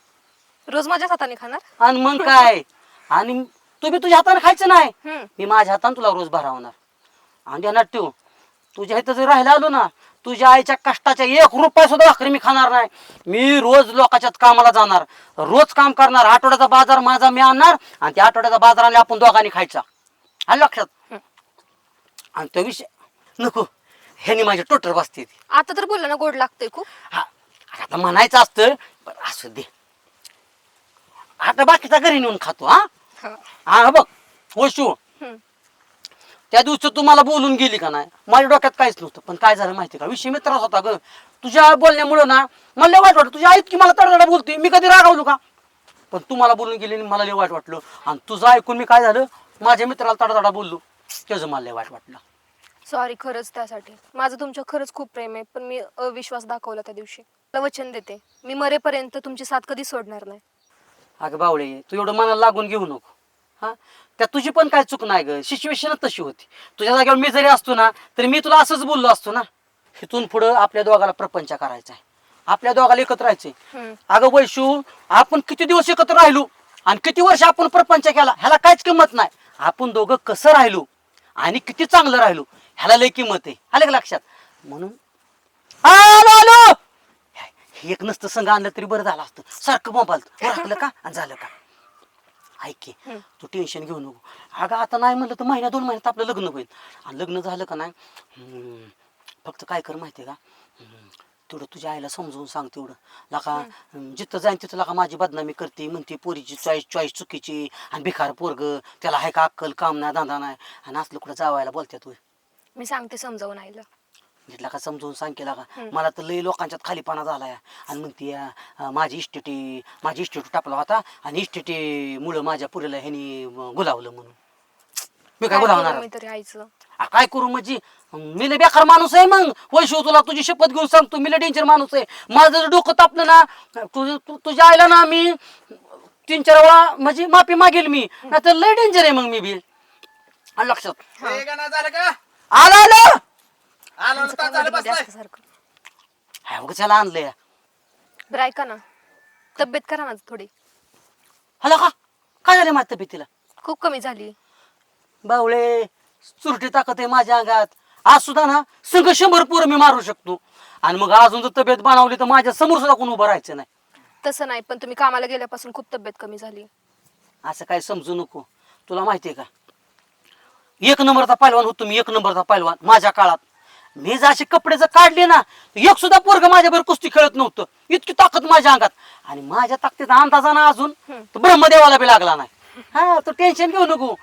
रोज माझ्याच हाताने खाणार. आणि मग काय आणि तू बी तुझ्या हाताने खायचं नाही हम्म. मी माझ्या हाताने तुला रोज भरावणार. आणि ध्यानात ठेव, तुझ्या इथं जर राहिला आलो ना, तुझ्या आईच्या कष्टाच्या 1 रुपया सुद्धा भाकरी मी खाणार नाही. मी रोज लोकांच्यात कामाला जाणार, रोज काम करणार. आठवड्याचा बाजार माझा मी आणणार आणि त्या आठवड्याचा बाजाराने आपण दोघांनी खायचा. आलं लक्षात? आणि तो विषय नको, ह्यानी माझी टोटर बसते. आता तर बोलला ना गोड लागतंय खूप. हा आता म्हणायचं असतं पण असू दे, आता बाकीचा घरी नेऊन खातो. हा हा बघ वैशू, त्या दिवशी तू मला बोलून गेली का नाही, माझ्या डोक्यात काहीच नव्हतं. पण काय झालं माहिती का, विषय मित्राचा होता ग. तुझ्या बोलण्यामुळं ना मला लय वाईट वाटलं. तुझ्या आईत की मला तडतडा बोलते, मी कधी रागावलो का? पण तू मला बोलून गेली आणि मला लय वाईट वाटलं. आणि तुझं ऐकून मी काय झालं, माझ्या मित्राला तडतडा बोललो, त्याचं मला लय वाईट वाटलं. सॉरी खरंच त्यासाठी. माझं तुमच्या खरंच खूप प्रेम आहे, पण मी अविश्वास दाखवला त्या दिवशी. मला वचन देते, मी मरेपर्यंत तुमची साथ कधी सोडणार नाही. अगं बावळे, तू एवढं मनाला लागून घेऊ नको. हा त्यात तुझी पण काय चूक नाही ग, सिच्युएशनच तशी होती. तुझ्या जागेवर मी जरी असतो ना तरी मी तुला असंच बोललो असतो ना. इथून पुढं आपल्या दोघाला प्रपंच करायचा आहे, आपल्या दोघाला एकत्र राहायचंय. अगं वैशू, आपण किती दिवस एकत्र राहिलो आणि किती वर्ष आपण प्रपंच केला, ह्याला काहीच किंमत नाही. आपण दोघं कसं राहिलो आणि किती चांगलं राहिलो ह्याला लय किंमत आहे. आलं का लक्षात? म्हणून आलो आलो, हे एक नसतं संघ आणलं तरी बरं झालं असतं. सारखं मोबाईल राखलं का आणि झालं का. ऐक की, तू टेन्शन घेऊ नको. अगं आता नाही म्हणलं तर 1-2 महिन्यात आपलं लग्न होईल. आणि लग्न झालं का नाही, फक्त काय कर माहिती आहे का, तेवढं तुझ्या आईला समजवून सांग तेवढं. लका जिथं जाईन तिथं लका माझी बदनामी करते, म्हणते पोरीची चॉईस चुकीची आणि भिकार पोरग, त्याला आहे का अक्कल, काम नाही धंदा नाही. आणि असलं कुठं जावायला बोलते तू. मी सांगते समजावून आईला. घेतला का समजून सांग केला का. मला तर लई लोकांच्यात खालीपणा झालाय. आणि म्हणते माझी इस्टेटी टाकला होता आणि इस्टेटी मुळे माझ्या पुरीला ह्यानी गुलावलं म्हणून. मी काय गुलावणार? मी तरी आईचं काय करू म्हणजे, मी लय बेकार माणूस आहे. मग वैशू तुला तुझी शपथ घेऊन सांगतो, मी लय डेंजर माणूस आहे. माझं जर डोकं तापलं ना, तुझ्या आईला ना मी 3-4 वेळा म्हणजे माफी मागेल मी, नाही तर लय डेंजर आहे मग मी बी. लक्षात झालं का? आलं आमचं काय मध्ये असल्यासारखं. हाय उगाच त्याला आणलंय. बरं ऐका ना, तब्येत करा माझं थोडी. हला का काय झालं माझ्या तब्येतीला? खूप कमी झाली. बावळे, चुरटी ताकद आहे माझ्या अंगात. आज सुद्धा ना संघ 100 पोरं मी मारू शकतो. आणि मग अजून जर तब्येत बनवली तर माझ्या समोर सुद्धा कोण उभं राहायचं नाही. तसं नाही, पण तुम्ही कामाला गेल्यापासून खूप तब्येत कमी झाली. असं काय समजू नको. तुला माहितीये का, 1 नंबरचा पैलवान होतो मी, 1 नंबरचा पैलवान. माझ्या काळात मी जर असे कपडे जर काढले ना, एक सुद्धा पोरग माझ्याबरोबर कुस्ती खेळत नव्हतं. इतकी ताकद माझ्या अंगात. आणि माझ्या ताकदीचा अंदाजा ना अजून ब्रह्मदेवाला बी लागला नाही. हा तू टेन्शन घेऊ नको,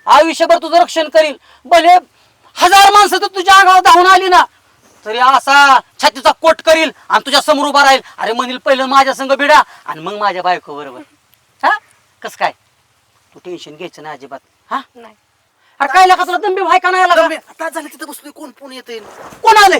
आयुष्यभर तुझं रक्षण करील. भले 1000 माणसं तर तुझ्या अंगावर धावून आली ना तरी असा छातीचा कोट करील आणि तुझ्या समोर उभा राहील. अरे म्हणील पहिलं माझ्या संग भिडा आणि मग माझ्या बायको बरोबर. हा कस काय, तू टेन्शन घ्यायचं नाही अजिबात. हा नाही अरे काय लागा तुला दंबी व्हाय का नाही आला? आता झालं तिथं बसलोय, कोण फोन येते, कोण आले?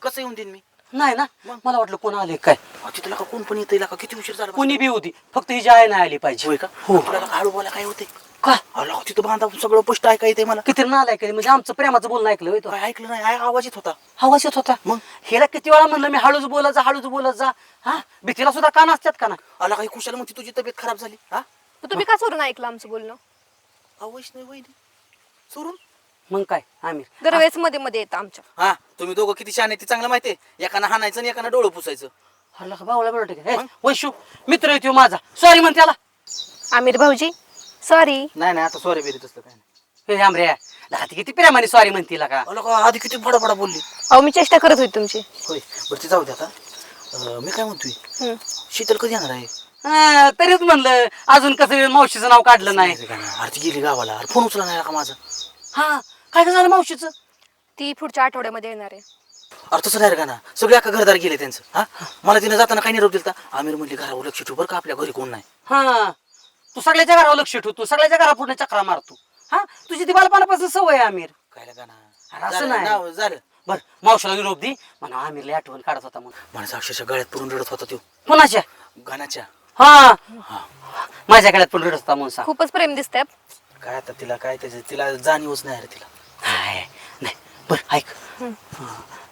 कसं येऊन देईन मी? नाही ना, मला वाटलं कोण आले काय. तिथं का कोण पण येते का? किती उशीर झाला? कोणी बी होती, फक्त ही आई नाही आली पाहिजे. होय का? हो. तुला का हळू बोला काय होते? काय अला तिथं बांधा सगळं स्पष्ट ऐका येते मला. किती नालाय काय, म्हणजे आमचं प्रेमाचं बोलणं ऐकलं होय तो. काय ऐकलं नाही, आवाज येत होता. आवाज येत होता. मग हेला किती वेळा म्हणलं मी हळूच बोलत जा. हा भीतीला सुद्धा कान असतात का ना. अला काही कुशाला म्हणते तुझी तब्येत खराब झाली. हा पण तुम्ही का सोडून ऐकलं आमचं बोलणं? आवाज नाही वहिनी सोडून. मग काय आम्ही दरवेळेस मध्ये मध्ये येतं आमच्या. हा तुम्ही दोघं किती छान आहे ते चांगलं माहितीये. एकानं हाणायचं आणि एकानं डोळं पुसायचं. हल्ला का बावला बरोबर ठीक आहे. वैशू मित्र येतो माझा, सॉरी म्हण त्याला. आमिर भाऊजी सॉरी. नाही आता सॉरी बेरी तसलं काय नाही. हे आमरे ती किती प्रेमाने सॉरी म्हणती का. अला का आधी किती फडाफडा बोलली. अहो मी चेष्टा करत होती तुमची. होय बरं ते जाऊ दे आता. मी काय म्हणतोय, शीतल कधी येणार आहे? तरीच म्हणलं अजून कसं मावशीचं नाव काढलं नाही. अरे ती गेली गावाला, अरे फोन उचला नाही का माझा. हा काय झालं मावशीचं? ती पुढच्या आठवड्यामध्ये येणार आहे. अरे तसं नाही का ना, सगळे अख्खा घरदार गेले त्यांचं. हा मला तिने जाताना काही निरोप दिलता. आमिर म्हणली घरावर लक्ष ठेव बरं का, आपल्या घरी कोण नाही. हा तू सगळ्याच्या घरावर लक्ष ठेव, तू सगळ्याच्या घरा पुढे चक्रा मारतो. हा तुझी ती बालपणापासून सवय आहे आमिर. काय लागा ना, अरे असं झालं, नाही. नाव झालं. बर मावशीला निरोप दे म्हणा, आमिरला आठवण काढत होता म्हणून. मला अक्षरशः गळ्यात पडून रडत होता तो कोणाच्या? गाण्याच्या. हा माझ्या गळ्यात पण रडत होता म्हणून सांग. खूपच प्रेम दिसतंय. काय आता तिला काय त्याचं तिला जाणीवच नाही रे तिला. हाय, नाही बर ऐक,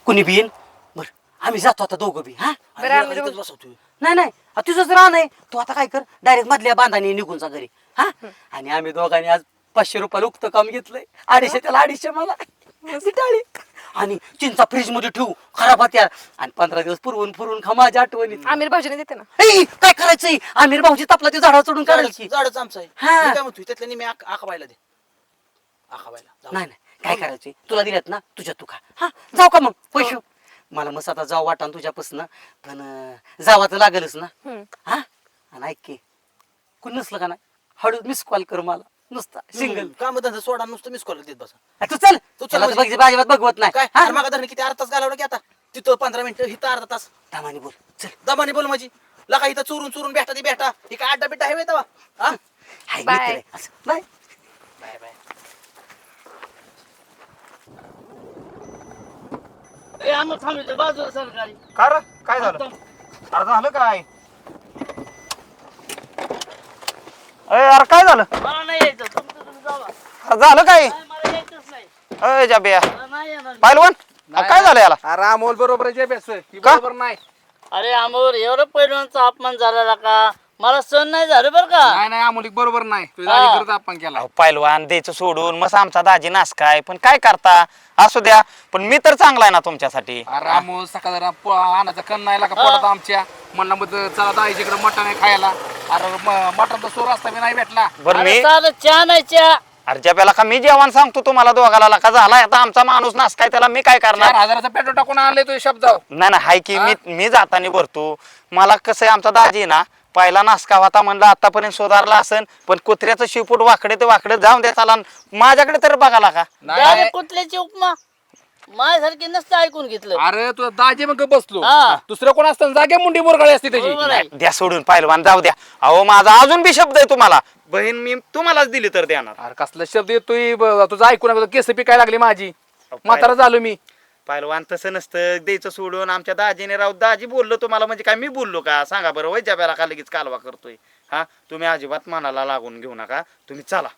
कुणी बी येईन बर, आम्ही जातो आता दोघं बी. हा बरं आमिर इथंच बसवतोय. नाही तुझंच राह नाही. तू आता काय कर, डायरेक्ट मधल्या बांधाने निघून जा घरी. हा आणि आम्ही दोघांनी आज 500 रुपयाला उक्त काम घेतलंय 250 त्याला 250 मला ती टाळी आणि चिंचा फ्रीज मध्ये ठेवू खराब होत्या आणि 15 दिवस पुरवून खा माझ्या आठवणीत आमिर भाऊजीने देते ना. काय करायचंय आमिर भाऊजी तापला ते झाडावर चढून काढायची झाडच आमचं आहे हा. मी काय म्हणतोय त्यातल्या मी आखाबायला दे आखाबायला जाऊ. नाही काय करायचंय तुला दिल्यात ना तुझ्या तू खा हा जाऊ का मग पैसे मला मस्त आता जाऊ वाटा तुझ्यापासून पण जावा तर लागलच ना हा आणि ऐक की कोण नसलं का नाही हळू मिस कॉल कर मला नुसता सिंगल काम धंदा सोडा नुसतं मिस कॉल देत बसा तू चल तू चल त्याला तर म्हणजे. अजिबात बघवत नाही काय हा? मागा धरण किती अर्धा तास घालवलं की आता तिथं 15 मिनिटं इथं अर्धा तास दामाने बोल चल दमाने बोल माझी लका इथं चोरून भेटा ती भेटा ही काय अड्डा बिड्डा आहे तेव्हा हा हाय Bye. मित्र आहे. असं. बाय बाय बाय आम्ही थांबतो बाजूला सरकारी काय झालं अरे झालं काय अरे काय झालं मला नाही यायचं तुमचं तुम्ही जावा अरे झालं काय नाही, मला यायचंच नाही अय जाबिया मला नाही येणार पहिलवान अरे काय झालं याला अरे अमोल बरोबर आहे JBS. ही का? बरोबर नाही अरे आमोर एवढं पैलवानचा अपमान झाला का मला सहन नाही झालं बरं का नाही अमोल बरोबर नाही तुझ्या हा. करत आपण केला अहो, पहिलवान द्यायचं सोडून मग आमचा दाजी नास काय पण काय करता असू द्या पण मी तर चांगला आहे ना तुमच्यासाठी अरे अमोल सकाळ जरा आणायचा कण नाही लागा पडत आमच्या म्हणलं मग चला दाईच्याकडे मटण आहे खायला अरे मटण तर सोर असता मी नाही भेटला बरं मी अरे साधं चहा नाही चहा अरे ज्याला का मी जेवण सांगतो तुम्हाला दोघाला का झाला आता आमचा माणूस नास काय त्याला मी काय करणार 4000चा पेट्रोल टाकून आणले तुझे शब्द नाही हाय की मी जाताना भरतो मला कसं आहे आमचा दाजी ना पहिला नासका होता म्हणलं आतापर्यंत सुधारला असेल पण कुत्र्याचं शिवपूट वाकडे ते वाकडे जाऊन द्या चला माझ्याकडे तर बघाला का दादा कुठल्याची उपमा माझ्यासारखी नसतं ऐकून घेतलं अरे तू दाजी मग बसलो हा. दुसरं कोण असतं जागे मुंडी बोरगाळी असते त्याची बरोबर आहे. द्या सोडून पहिलवान जाऊ द्या अहो माझा अजून बी शब्द आहे तुम्हाला बहीण मी तुम्हालाच दिली तर देणार अरे कसला शब्द येतोय तुझं ऐकून केस पिकाय लागली माझी म्हातारा झालो मी पहिलवान तसं नसतं द्यायचं सोडून आमच्या दाजीने राव दाजी बोललो तुम्हाला म्हणजे काय मी बोललो का सांगा बरं वय जब्याला का लगेच कालवा करतोय हा तुम्ही अजिबात मनाला लागून घेऊ नका तुम्ही चला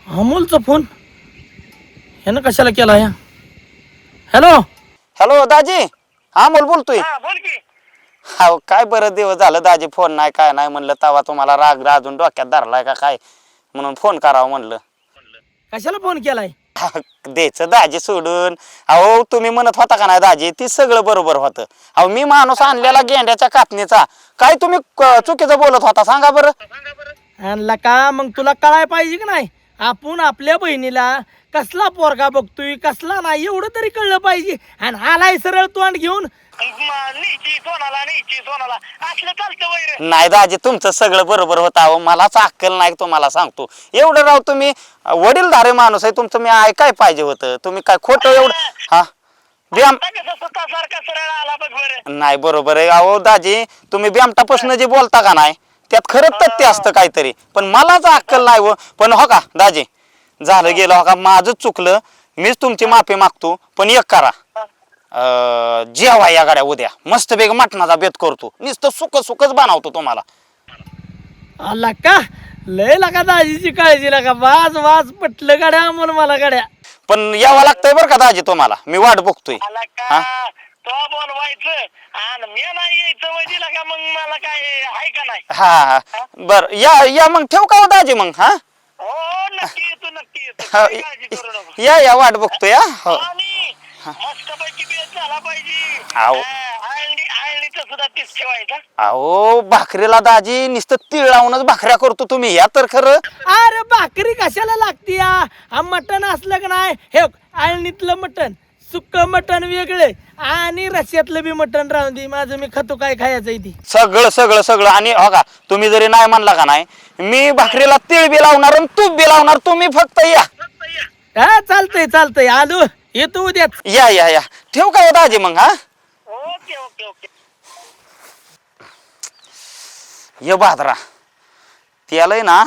अमोलचा फोन ह्यानं कशाला केला या हॅलो हॅलो दाजी हा बोलतोय हा काय बरं दिवस झालं दाजी फोन नाही काय नाही म्हणलं तवा तुम्हाला राग अजून डोक्यात धरलाय का काय म्हणून फोन करावं म्हणलं कशाला फोन केलाय द्यायचं दाजी सोडून अहो तुम्ही म्हणत होता का नाही दाजी ती सगळं बरोबर होतं अहो मी माणूस आणलेला गेंड्याच्या कापणीचा काय तुम्ही चुकीचं बोलत होता सांगा बरं आणला का मग तुला कळाय पाहिजे की नाही आपण आपल्या बहिणीला कसला पोरगा बघतोय कसला नाही एवढं तरी कळलं पाहिजे आणि आलाय सरळ तोंड घेऊन नाही दाजी तुमचं सगळं बरोबर होतं अहो मलाच अक्कल नाही तुम्हाला सांगतो एवढं राव तुम्ही वडीलधारे माणूस आहे तुमचं मी ऐकाय पाहिजे होतं तुम्ही काय खोटं एवढं हा ब्याम नाही बरोबर आहे अहो दाजी तुम्ही ब्यामटापासून जे बोलता का नाही त्यात खरंच तथ्य असतं काहीतरी पण मलाच अक्कल नाही हो पण हो का दाजी झालं गेलं हो का माझंच चुकलं मीच तुमची माफी मागतो पण एक करा जेवा या गाड्या उद्या मस्त बेग मटणाचा बेत करतो नुसतं सुकच बनवतो तुम्हाला आला का लय लागा दाजीची काळजी लागा वाज वाज पटलं गाड्या अमोल मला गाड्या पण यावं लागतंय बरं का दाजी तुम्हाला मी वाट बघतोय हा तो बोलवायचं आणि मी नाही यायचं म्हणजे का मग मला काय आहे का नाही हा बर या मग ठेव का हो दाजी मग हा हो नक्की येतो नक्की येतो हा, काही काळजी करू नका या वाट बघतोय हो आणि मस्तपैकी बेत झाला पाहिजे आहो. आळणीचं सुद्धा तीच ठेवायचा अहो भाकरीला दाजी नुसतं तीळ लावूनच भाकऱ्या करतो तुम्ही या तर खरं अरे भाकरी कशाला लागती हा मटण असलं का नाही हे आळणीतलं मटण सुक्क मटण वेगळे आणि रश्यातलं बी मटण राहून दे माझं मी खातो काय खायचं ती सगळं आणि हो का तुम्ही जरी नाही म्हणला का नाही मी भाकरीला तीळ बी लावणार आणि तूप बी लावणार तुम्ही फक्त या हा चालतंय आलो येतो उद्याच या ठेव का हो दाजी मग हा ओके ओके ओके ये बहादरा त्याला ना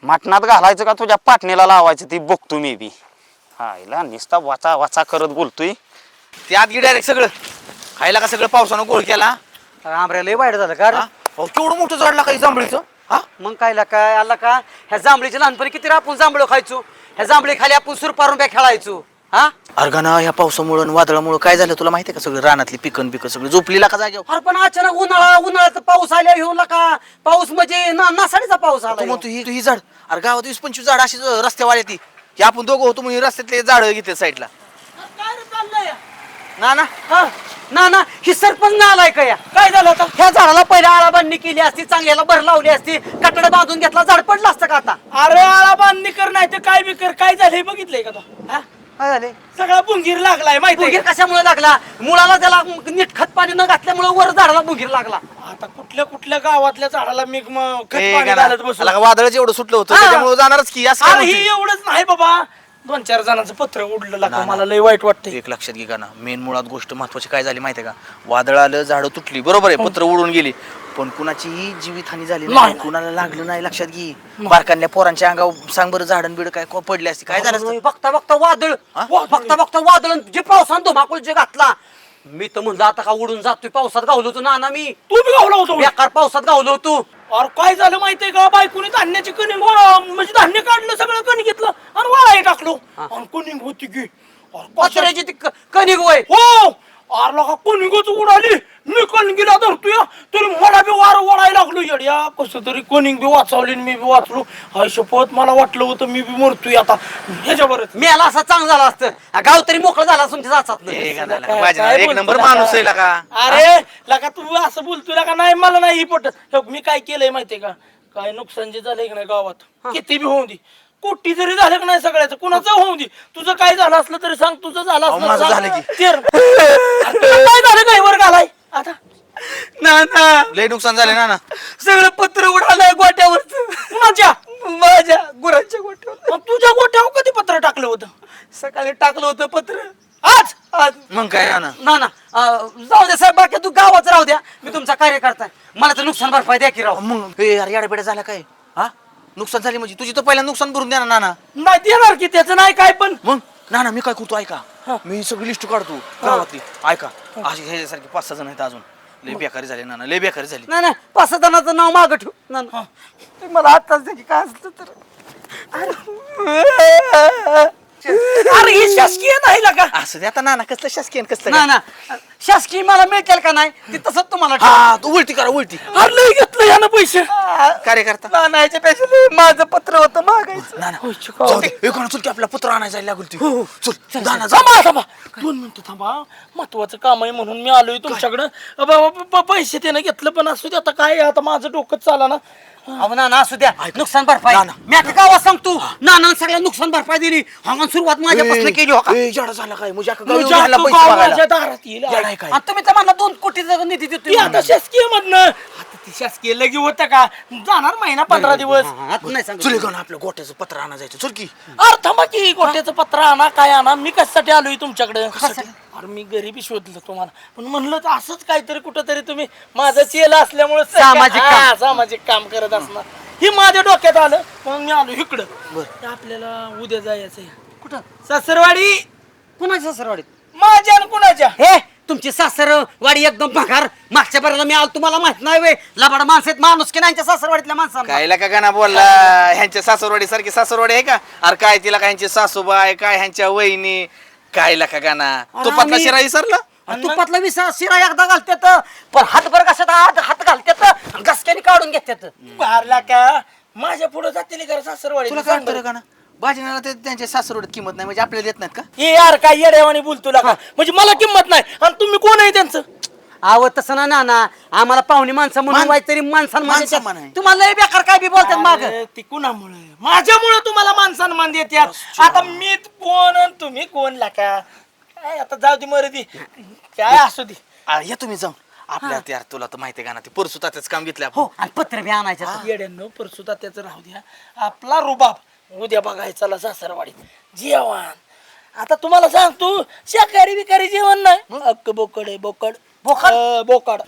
मटणात घालायचं का तुझ्या पाटणीला लावायचं ती बघतो मी बी हा इला नुसता वाचा करत बोलतोय त्यात गी डायरेक्ट सगळं खायला का सगळं पावसानं गोळ केला आमऱ्या लय वाईट झालं का रे? केवढं मोठं झाड काही जांभळीचं मग काय काय आला का ह्या जांभळीच्या लहानपणी किती आपण जांभळं खायचो, ह्या जांभळी खाली आपण सुरपारून खेळायचो. हा अरे गाणं ह्या पावसामुळं आणि वादळामुळं काय झालं तुला माहितीये का? सगळं रानातली पिकन सगळं झोपलीला का जागेवर? अरे पण अचानक उन्हाळ्याचा पाऊस आल्या येऊ नका. पाऊस म्हणजे नासाडीचा पाऊस आला तू ह्यो. म्हणतो ही झाड, अरे गावात 20-25 झाड अशी रस्त्यावर येते की आपण दोघं होतो म्हणून रस्त्यातले झाड घेतले साईडला. काय रे चाललंय ना ना ना ही सरपंच ना आलाय का या? काय झालं आता? ह्या झाडाला पहिले आळा बांधणी केली असती, चांगल्याला भर लावली असती, कटड बांधून घेतला, झाड पडलं असतं का आता? अरे आळा बांधणी कर नाही तर काय बी कर, काय झालंय बघितलंय का तो? हा? काय झाले? सगळा बुंगीर लागलाय माहितीये बुगीर का? कशामुळे लागला? मुळाला त्याला नीट खत पाणी न घातल्यामुळे वर झाडाला बुगीर लागला. आता कुठल्या कुठल्या गावातल्या झाडाला मी खत ए, पाणी गाणं, घालत बसू? आला का वादळच एवढं सुटलं होतं हा. त्याच्यामुळे जाणारच की असं काय अरे ही म्हणतोय? एवढंच नाही बाबा, 2-4 जणांचं पत्र उडलं ना, का ना. मला लय वाईट वाटतंय. एक लक्षात घे का ना, मेन मुळात गोष्ट महत्वाची काय झाली माहितीये का? वादळ आलं, झाडं तुटली, बरोबर आहे, पत्र उडून गेली, पण कुणाचीही जीवितहानी झाली नाही, नाही, नाही. कुणाला लागलं नाही. लक्षात घे, बारकांल्या पोरांच्या अंगावर सांग बरं झाडण बिड काय पडली असती, काय झालं असतं? बघता बघता वादळ, बघता बघता वादळ जे पावसानं धुमाकूळ जे घातला. मी तर म्हणलं आता का उडून जातोय, पावसात गावलो होतो नाना मी, तू बी गावला होतो? बेकार पावसात गावलो होतो. अरे काय झालं माहितीये का? बायकोनी धान्याची कणिंग म्हणजे धान्य काढलं, सगळं कणी घेतलं आणि वाळाही टाकलो, आणि कणिंग होती की पत्र्याची ती कणिक वय. हो. अरे लका कणिंगच उडाली, मी कणिंगीला धरतोय तरी मला बी वार ओढायला लागलो. येड्या कसं तरी कणिंग बी वाचवली आणि मी बी वाचलो. हाय शपथ, मला वाटलं होतं मी बी मरतोय आता ह्याच्यावरच. मेला असा चांगला झाला असतं, गाव तरी मोकळं झाला तुमच्या जाचात. ए, गाणं, लका, काय- बाजी ना, काय एक बोलतो नंबर लका? माणूस आहे लका. अरे लका तू असं बोलतोय लका, नाही मला नाही ही पटत. हे मी काय केलंय माहितीये का? काय नुकसान जे झालंय की नाही गावात, किती बी होऊन दे, कोटी जरी झालं की नाही सगळ्याचं, कुणाचं होऊन दे, तुझं काय झालं असलं तरी सांग, तुझं झालं अहो, असलं माझं तर झालं सांग. की. अरे तुला काय झालं काय वर घालाय आता? ना लय नुकसान झाले ना. सगळं पत्र उडालंय गोट्यावर, कुणाच्या? माझ्या गुरांच्या गोट्यावर. मग तुझ्या गोठ्यावर कधी पत्र टाकलं होतं? सकाळी टाकलं होतं पत्र. आज आज मग काय ना, ना जाऊ द्या साहेब, बाकी तू गावाच राहू द्या, मी तुमचा कार्यकर्ता आहे. मला तर नुकसान भरपाई द्या की राव. मग यार याडा झाला काय? हा, नुकसान झाली म्हणजे तुझी तर पहिला नुकसान भरून द्या ना नाना. नाही देणार की, त्याचं नाही काय पण. मग नाना मी काय करतो ऐका, मी सगळी लिस्ट काढतो गावातली, ऐका अशी ह्याच्यासारखी 5-6 जण आहेत अजून. लय बेकारी झाली नाना, लय बेकारी झाली. नाही 5 जणांचं नाव मागं ठेव. ना ना. ते मला आताच त्याची काय असतं तर. अरे ही शासकीय नाही लका. असं दे आता नाना, कसलं शासकीय आणि कसलं ना काय? ना शासकीय मला मिळतील का नाही ते तसंच तुम्हाला ठेव. हा, तू उलटी करा उलटी. अरे लय घेतलं यानं पैसे. कार्यकर्ता ना ना याच्यापेक्षा लय माझं पत्र होतं मागायचं. नाना जाऊ दे, हे कोणा चल की आपला पत्र आणायला जायला लागल ती. चल नाना जा. थांबा थांबा 2 मिनिटं थांबा, महत्वाचं काम आहे म्हणून मी आलोय तुमच्याकडं. पैसे त्यानं घेतलं, पण असू दे आता, काय आता माझं डोकं चाला ना. अहो ना असू द्या, नुकसान भरपाई ना, ना. मी आता गावात सांगतो. ना सगळ्या नुकसान भरपाई दिली. हंगाम सुरुवात माझ्यापासून केली हो का? ए, येडा झाला काय म्हणजे अख्खं गाव म्हणजे येऊन ह्याला आता पैसे गाव मागायला. माझ्या दारात येईल. येडा आहे काय? आणि तुम्ही तर म्हणला 2 कोटीचा निधी ती देतो. आता शासकीय मधनं, आता ती शासकीय लगी होतं का? जाणार महिना 15 दिवस. नाही सांगतो. चल का ना आपलं गोट्याचं पत्र आणा जायचं, चल की. अरे थांबा की, गोट्याचं पत्र आणा, काय आणा, मी कशासाठी आलोय तुमच्याकडे? अरे मी गरीबी शोधलं तुम्हाला, पण म्हणलं तर असंच काहीतरी कुठंतरी तुम्ही माझं चेला असल्यामुळे सामाजिक काम. हा, सामाजिक काम करत असणार. ही माझ्या डोक्यात आलं म्हणून मी आलो इकडं. ते आपल्याला उद्या जायचंय. कुठं? सासरवाडी. कुणाच्या सासरवाडीत? माझ्या आणि कुणाच्या? हे तुमची सासरवाडी एकदम पगार. मागच्या बऱ्याला मी आलो, तुम्हाला माहित नाही वे लबाड माणसं आहेत, माणूस की नाही सासरवाडीतल्या माणसांना. कायला का गाणं बोलला? ह्यांच्या सासूरवाडी सारखी सासूरवाडी आहे का? अरे काय तिला काय ह्यांची सासूबाई, काय ह्यांच्या वहिनी, कायला का गाणं? तू पतला आम्ही- शिरा विसरला? आणि तुपातला विसा शिरा एकदा घालतात, पण हातभर कशात हात घालतात, घसक्याने काढून घेतात. मारला का? माझ्या पुढे जातील का सासरवाडी? तुला काय वाटतं का ना? भाजीनाला ते त्यांच्या सासूरवाडीत किंमत नाही म्हणजे आपल्याला देत नाहीत का? हे यार काय येड्यावानी बोल तुला का? म्हणजे मला किंमत नाही, आणि तुम्ही कोण आहे त्यांचं? आवं तसं ना नाना, आम्हाला पाहुणी माणसं म्हणून मान- वाईट तरी माणसांमध्ये मान सन्मान आहे. तुम्हाला लय बेकार काय बी बोलतात माग. अरे, ती कुणामुळे? माझ्यामुळे तुम्हाला मान सन्मान देतात. आता मी कोण आणि तुम्ही कोण लाका? काय आता जाऊ दे मरदी, काय असू दे. या तुम्ही जाऊन आपल्या यार तुला तर माहिती आहे का ना, ते परसू तात्याचं काम घेतलं आपण. हो आणि पत्र बी आणायचं. येड्यांनो परसुता त्याचं राहू द्या, आपला रुबाब उद्या बघायचा सासरवाडीत जेवण. आता तुम्हाला सांगतो, शाकाहारी बिकारी जेवण नाही, अक्क बोकड आहे, बोकड बोकड? बोकड.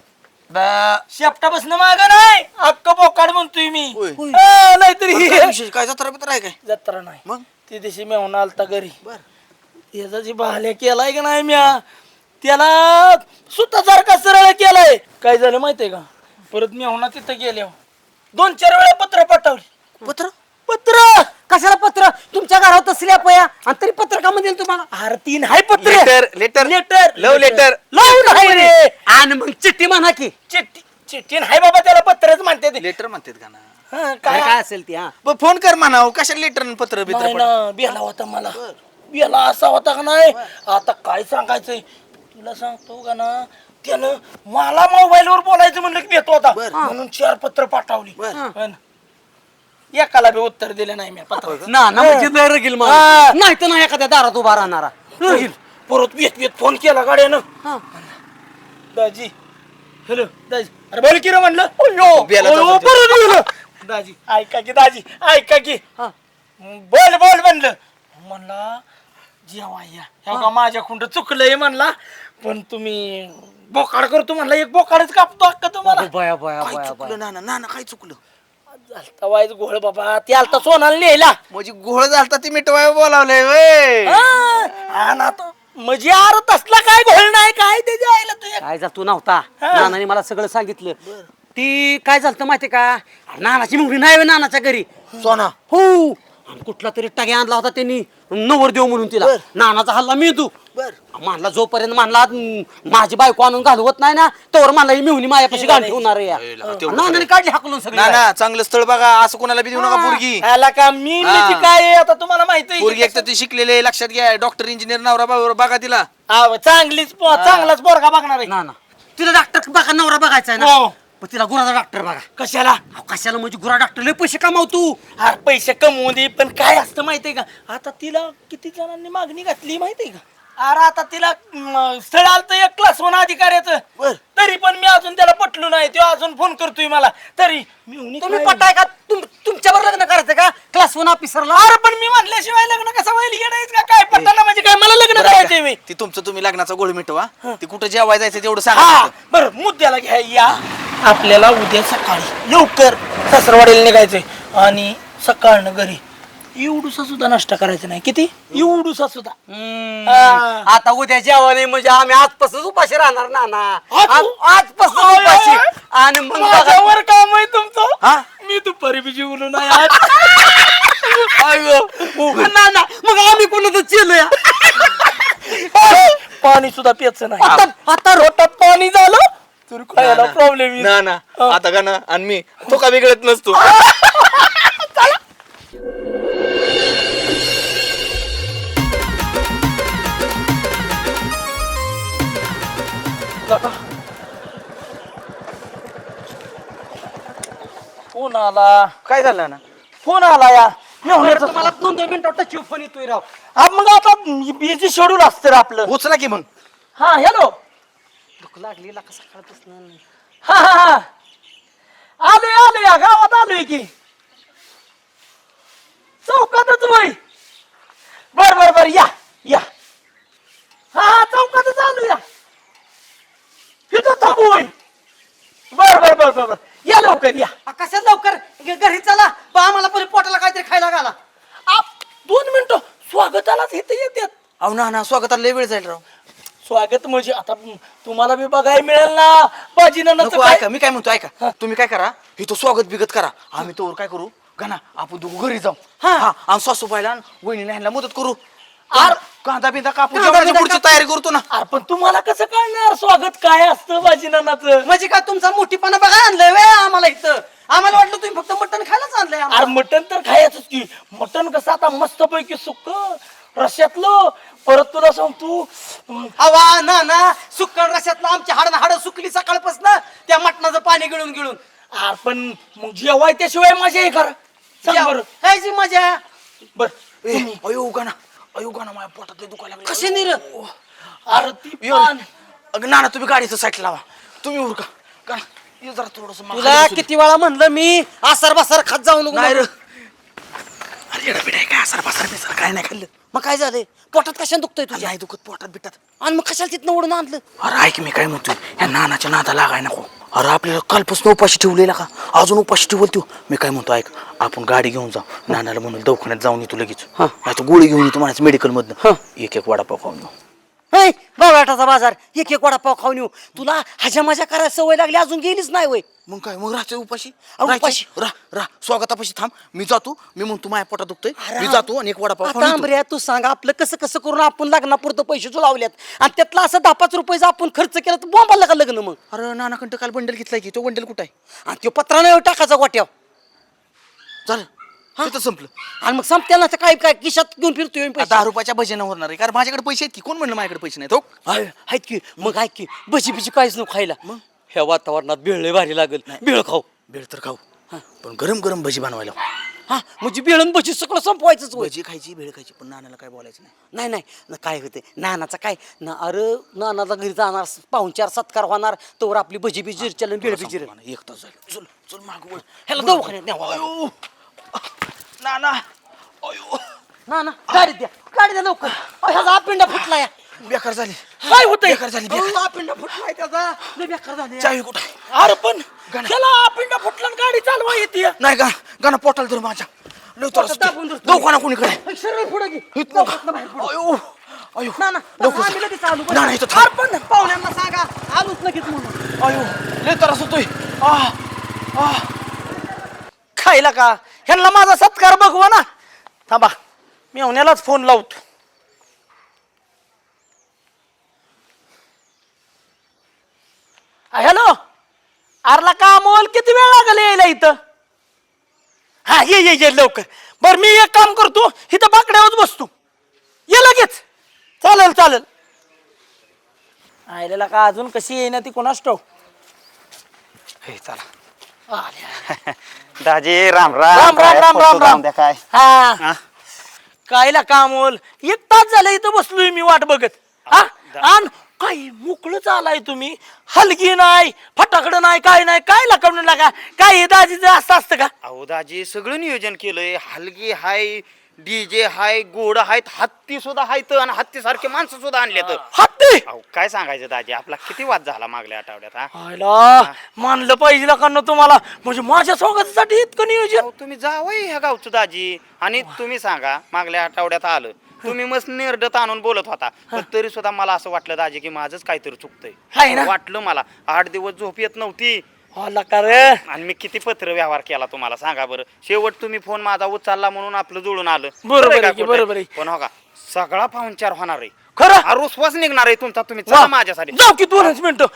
शेपटा बसणं माग नाही, अक्क बोकड म्हणतोय मी. होय. नाहीतरी काय विशेष? काय जत्रा बित्रा आहे काय? जत्रा नाही. मग ती दिवशी मेहून आलता घरी, याचा जी भाल्या केलाय का नाही म्या, त्याला सुतासारखा सरळ केलाय. काय झालं माहितीये का? परत मेहुणा तिथं गेल्यावर 2-4 वेळा पत्र पाठवली. पत्र पत्र कशाला पत्र तुमच्या घरात असल्या पया आणि तरी पत्र का म्हणेल तुम्हाला अरे 3 आहे पत्र. लेटर लेटर लव लेटर लव नाही रे आणि मग चिठ्ठी म्हणा की चिठ्ठी चिठ्ठी नाही बाबा, त्याला पत्रच म्हणते ते. लेटर म्हणतात का ना हा, काय काय असेल ती हा फोन कर म्हणाव कशाला लेटर पत्र बित्र नाही ना, बियाला होता मला. बियाला असा होता का नाही, आता काय सांगायचंय तुला सांगतो का ना, त्यानं मला मोबाईलवर बोलायचं म्हणलं की भेटतो होता, म्हणून 4 पत्र पाठवली. पण एकाला बी उत्तर दिलं नाही मी पत्र. ना म्हणजे दर गेल नाही तर नाही एखाद्या दारात उभा राहणारा परत भेट फोन केला गाड्यानं. दाजी हॅलो दाजी, अरे बोल की रे म्हणलं. परत गेलं. दाजी ऐका की, दाजी ऐका की, बोल बोल म्हणलं. म्हणला जेव्हा या ह्या माझ्या खुंड चुकलंय म्हणला, पण तुम्ही बोकाड करतो म्हणला, एक बोकाडच कापतो अक्का तुम्हाला. बया बया काय बया चुकलं नाना नाना काय चुकलं झालता वाईज घोळ बाबा, ते आलता सोनाला नेला. म्हणजे घोळ झालता ती मिटवाय बोलावलंय वय म्हणजे अरे तसला काय घोळ नाही काय ते जायला तुझ्या. काय जातो नव्हता नानाने मला सगळं सांगितलं. ती काय झालं माहितीये का, नानाची मुंगडी नाही होय नानाच्या घरी सोना हो, आणि कुठला तरी टाके आणला होता त्यांनी नवर देऊ म्हणून तिला. नानाचा हल्ला मेंदू म्हणला, जोपर्यंत म्हणला माझी बायको आणून घालवत नाही ना तोवर मला ही मिळून मायापाशी घाल ठेवणार आहे. नानाने काढली हाकलून सगळी. नाना चांगलं स्थळ बघा, असं कोणाला बी देऊ नका पोरगी. याला का मी म्हणजे काय आहे, आता तुम्हाला माहिती पोरगी एक तर ती शिकलेले लक्षात घ्या, डॉक्टर इंजिनियर नवरा बघा तिला. चांगलाच पोरगा बघणार आहे. नाना तिला डॉक्टर बघा, नवरा बघायचा आहे ना, हो. पण तिला गुराचा डॉक्टर बघा. कशाला अहो, कशाला म्हणजे गुरा डॉक्टर लय पैसे कमावतो. अरे पैसे कमवून दे, पण काय असतं माहितीये का, आता तिला किती जणांनी मागणी घातली माहितीये का. अरे आता तिला स्थळ आलतं एक क्लास 1 अधिकाऱ्याचं, तरी पण मी अजून त्याला पटलो नाही. तो अजून फोन करतोय मला, तरी तुम्ही पटाय का तुमच्यावर लग्न करायचं का क्लास 1 ऑफिसरला. अरे पण मी म्हणल्याशिवाय लग्न कसं व्हायला येणारच का, काय पटताना म्हणजे काय मला लग्न करायचंय मी. ती तुमचं तुम्ही लग्नाचा गोळ मिटवा, ती कुठं जेवाय जायचं तेवढं हा सांगा. बरं, मुद्द्याला घ्या या. आपल्याला उद्या सकाळी लवकर सासरवाडीला निघायचंय आणि सकाळनं घरी एवढूसा सुद्धा नाश्ता करायचा नाही. किती एवढूसा सुद्धा. आता उद्या जेवण म्हणजे आम्ही आजपासून उपाशी राहणार नाना, आजपासून आय, उपाशी. आय. आणि मग बघा. माझ्यावर काम आहे तुमचं, मी दुपारी बी जेवलो नाही आज. नाना मग आम्ही कोणाचं चिलूया. पाणी सुद्धा प्यायचं नाही. आता रोटात पाणी झालं तर खायला प्रॉब्लेम. ना ना आता का ना, आणि मी तो का बिघडत नसतो. फोन आला, काय झालं ना, फोन आला या मेहुण्याचा. तुम्हाला 2 मिनिटात टच फोन येतोय राव. मग आता बिझी शेड्यूल असतं रे आपलं. उचला की मग. हा हॅलो, भूक लागली का सकाळपासून. हा हा हा आलोय या गावात आलोय की, चौकातच वय. बर बर बर या या. हा चौकातच आलो या, इथं थांबू होय. बर बर बर बर या लवकर या. कशात लवकर घरी चला, आम्हाला पण पोटाला काहीतरी खायला घाला. 2 मिनिटं स्वागतालाच इथे येतात. अहो ना स्वागताला लय वेळ जाईल राव. स्वागत म्हणजे आता तुम्हाला बी बघायला मिळेल ना बाजीनं. नको, ऐका मी काय म्हणतो, ऐका तुम्ही काय करा, इथं स्वागत बिगत करा, आम्ही तोवर काय करू गाना, आपण दोघं घरी जाऊ. हा आणि सासूबाईला वहिनीला ह्यांना मदत करू. कांदा बिंदा कापून जेवणाची पुढची तयारी करतो ना. अरे पण तुम्हाला कसं कळणार स्वागत काय असतं बाजीनानाचं. म्हणजे काय तुमचा मोठीपणा बघा आणलंय वे आम्हाला इथं. आम्हाला वाटलं तुम्ही फक्त मटण खायलाच आणलंय. अरे मटण तर खायचंच की. मटण कसं आता मस्त पैकी सुक्क रश्यातलं. परत तुला सांगतो हवा ना सुकण रश्यातलं आमची हाड सुकली सकाळपासून त्या मटणाचं पाणी गिळून गिळून. अरे पण मग जेवाय त्याशिवाय मजा आहे खरं. सांग बरं. ह्याची मजा. बर अयो गाना माझ्या पोटात दुखायला लागलं. कसे निर. अरे ती पान. नाना तुम्ही गाडीचं साईड लावा, तुम्ही उरका का जरा थोडस. तुला किती वेळा म्हणलं मी आसार बासार खात जाऊ नको. नाही रे, अरे येडा बिडा आहे काय, आसार पासार बिसार काय नाही खाल्लं. मग काय झालंय पोटात कशाने दुखतोय तुझ्या. नाही दुखत पोटात बिटात. आणि मग कशाला तिथनं ओढून आणलं. अरे ऐक मी काय म्हणतोय, या नानाच्या नादा लागाय नको. अरे आपल्याला कालपासून उपाशी ठेवलेला का, अजून उपाशी ठेवल तू. मी काय म्हणतो ऐक, आपण गाडी घेऊन जाऊ, नानाला म्हणून दवाखान्यात जाऊन येतो लगेच. नाही तर गोळी घेऊन येतो म्हणायचं मेडिकल मधनं. एक वडापाव खाऊन येऊ. हे बावळाटाचा बाजार एक एक वडापाव खाऊन येऊ. तुला हजा मजा करायला सवय लागली अजून गेलीच नाही वय. मग काय मग राहायचं उपाशी अहो, उपाशी. राह स्वागतापाशी थांब. मी जातो. मी म्हणतो माझ्या पोटात दुखतंय. मी जातो आणि एक वडापाव खाऊन आता येतो. आंबऱ्या तू सांग आपलं कसं कसं करून आपण लग्नापुरतं पैसे लावल्यात आणि त्यातला असं 10-5 रुपयेचा आपण खर्च केला तर बोंबाला का लग्न मग. अरे नानाकडं काल बंडल घेतलाय की तो बंडल कुठं आहे? आणि तो पत्रा नाही टाकायचा गोट्यावर झालं तिथं संपलं. आणि मग संपत्याला तर काय काय खिशात घेऊन फिरतोय पैसे. 10 रुपयाच्या भजन होणार आहे कारण माझ्याकडे पैसे आहेत की. कोण म्हणलं माझ्याकडे पैसे नाहीत? हो आहेत की मग ऐक की भजी बिजी काहीच नको खायला. मग ह्या वातावरणात भेळ लय भारी लागेल. भेळ खाऊ. भेळ तर खाऊ पण गरम गरम भजी बनवायला. हा म्हणजे भेळन भजी सगळं संपवायचंच होय. भजी खायची भेळ खायची पण नानाला काय बोलायचं नाही. नाही नाही न काय होते नानाचा काय ना अरे नानाचा घरी जाणार पाहुणचार सत्कार होणार तोवर आपली भजी बिजी चलन भेळ बिजी एक तास झालं. चल चल मागवळ. ह्याला दवाखान्यात न्यावं लागेल. अयो नाना अयो नाना गाडी द्या लवकर. ह्याचा पिंडा फुटला या. बेकार झाली. काय होतंय बेकार झाली, बेकार. पिंडा फुटलाय त्याचा लय बेकार झाली. चावी कुठं? अरे पण त्याला पिंडा फुटला आणि गाडी चालवा येते. नाही का गाणं पोटाला धर माझ्या. लय त्रास होतोय. दवाखाना कोणीकडे? सरळ पुढे घे. इथनं का? दवाखान्यात बाहेर पड. अयो अयो ना ना लवकर आम्ही लगेच चालू नाही, नाही, इथं थांब. अरे पण पाहुण्यांना सांगा आलोच लगेच म्हणून. अयो लय त्रास होतोय. खायला का ह्यांना माझा सत्कार बघवा ना. थांबा मी अवण्यालाच फोन लावतो. हॅलो अरला का अमोल किती वेळ लागेल यायला इथं? हा ये लवकर. बर मी एक काम करतो इथं बाकड्यावर बसतो. ये लगेच. चालेल आयला का अजून कशी येईना ती कोणास ठाऊक. हे चला दाजी राम राम राम राम राम राम राम द्या काय हा कायला कामोल एक तास झालं इथं बसलोय मी वाट बघत. हा आणि काही मोकळच आलाय तुम्ही. हलगी नाही फटाकडं नाही काय नाही काय लकवणं लागा काय हे दाजीचं असं असतं का? अहो दाजी सगळं नियोजन केलंय. हलगी हाय डीजे हाय घोड आहेत हत्ती सुद्धा आहेत आणि हत्ती सारखे माणसं सुद्धा आणलेत. हत्ती अहो काय सांगायचं दाजी आपला किती वाद झाला मागल्या आठवड्यात. हा आयला मानलं पाहिजे का तुम्हाला म्हणजे माझ्या स्वागतासाठी इतकं नियोजन. अहो, तुम्ही जावई ह्या गावचं दाजी आणि तुम्ही सांगा मागल्या आठवड्यात आलं तुम्ही मस्त निर्डत आणून बोलत होता पण तरी सुद्धा मला असं वाटलं दाजी की माझंच काहीतरी हाय चुकतंय. ना? वाटलं मला 8 दिवस झोप येत नव्हती होला का रे आणि मी किती पत्र व्यवहार केला तुम्हाला सांगा बरं. शेवट तुम्ही फोन माझा उचलला म्हणून आपलं जुळून आलं. बरोबर आहे का की, कुठं? बरोबर आहे. पण हो का सगळा पाहुणचार होणार आहे. खरं हा रुसवाच निघणार आहे तुमचा. तुम्ही चला माझ्यासाठी. जाऊ की 2 मिनिटं.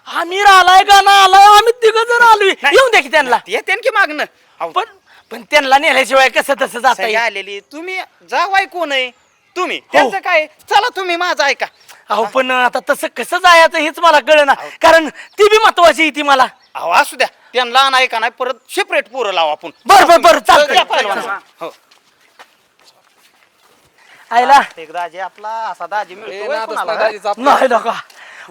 आम्ही आलाय का ना आलाय आम्ही 3 जण आलोय. येऊन द्या की त्यांना. येते की मागणं. अहो, पण त्यांना नेल्याशिवाय कसं तसं जाता सगळी येईल. आलेली तुम्ही जावाय कोण आहे तुम्ही त्यांचं काय चला तुम्ही माझं ऐका. अहो पण आता तसं कसं जायचं हेच मला कळेना कारण ती बी महत्वाची आहे ती मला. अहो असू द्या त्यांना नाही का नाही परत सेपरेट पोरं लावा आपण. बरं चालतंय. या पहिलवान. हो. आयला एक दाजी आपला असा दाजी ए, मिळतो नादच कोणाला? नाही दाजीचा आपला. नाही नका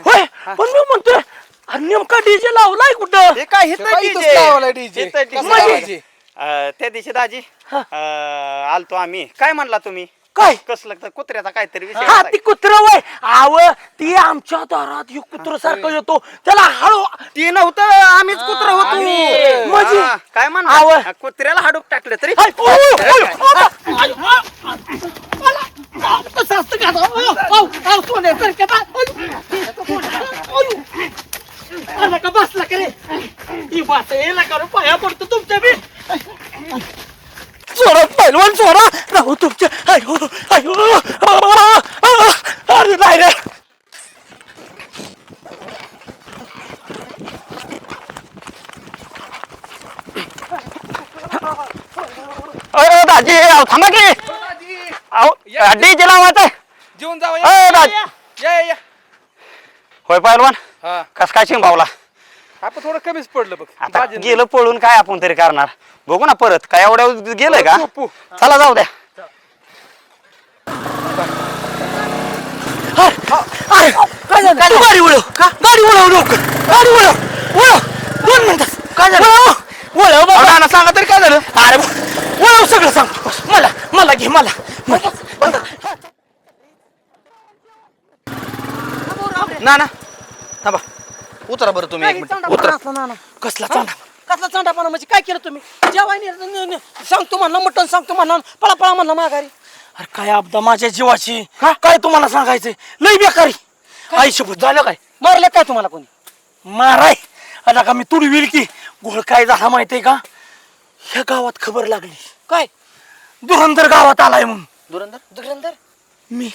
होय पण मी म्हणतोय अरे नेमका डीजे लावलाय कुठं? हे काय हे हे काय इथंच लावलाय DJ? कसं लावायची? त्या दिवशी दाजी आलतो आम्ही. काय म्हणला तुम्ही? काय कसलं तर कुत्र्याचा काहीतरी विषय हा होता. ती कुत्र वय आव ती आमच्या दारात हे कुत्र सारखं येतो त्याला हळू ती नव्हतं आम्हीच कुत्र होतो. म्हणजे? हा, काय आव. म्हणा कुत्र्याला हाडूक टाकलं तरी हाय, ओय, ओय, ओय, कसं असतं का? सोन्यासारखं आला का बसला का रे ही बात येला का रे पाया पडतो तुमच्या बी चोरा पहिलवान चोरा राहू तुमच्या अयो अयो अरे नाही रे अरे दाजी अहो, थांबा की अहो डीजे लावायचं. जेवून जावं अ, दाजी. या होय पहिलवान हा कस काय शिंभावला? आपण थोडं कमीच पडलं बघ. आता बाजीनं. गेलं पळून काय आपण तरी करणार. बघू ना परत काय एवढ्या गेलंय का? झोपू. चला जाऊ द्या. काय झालं गाडी वळव गाडी वळव लवकर गाडी वळव 2 मिनिटं काय झालं वळव बाबा ना सांगा तरी काय झालं? अरे वळव सगळं सांगतो मला घे मला नाना थांबा उतरा बरं तुम्ही एक मिनिट उतरा. कसला चांडा कसला चांडापणा म्हणजे काय केलं तुम्ही जेवाय सांगतो म्हणलं मटण सांगतो म्हणलं पळा पळा म्हणलं माघारी अरे काय आपदा माझ्या जीवाची काय तुम्हाला सांगायचंय लय बेकारी आयुष्यभर झालं काय मारलं काय तुम्हाला कोणी माराय आता का मी तुडवील की घोळ काय झाला माहितीये का ह्या गावात खबर लागली काय धुरंधर गावात आलाय म्हणून दुरंदर दुरंदर मी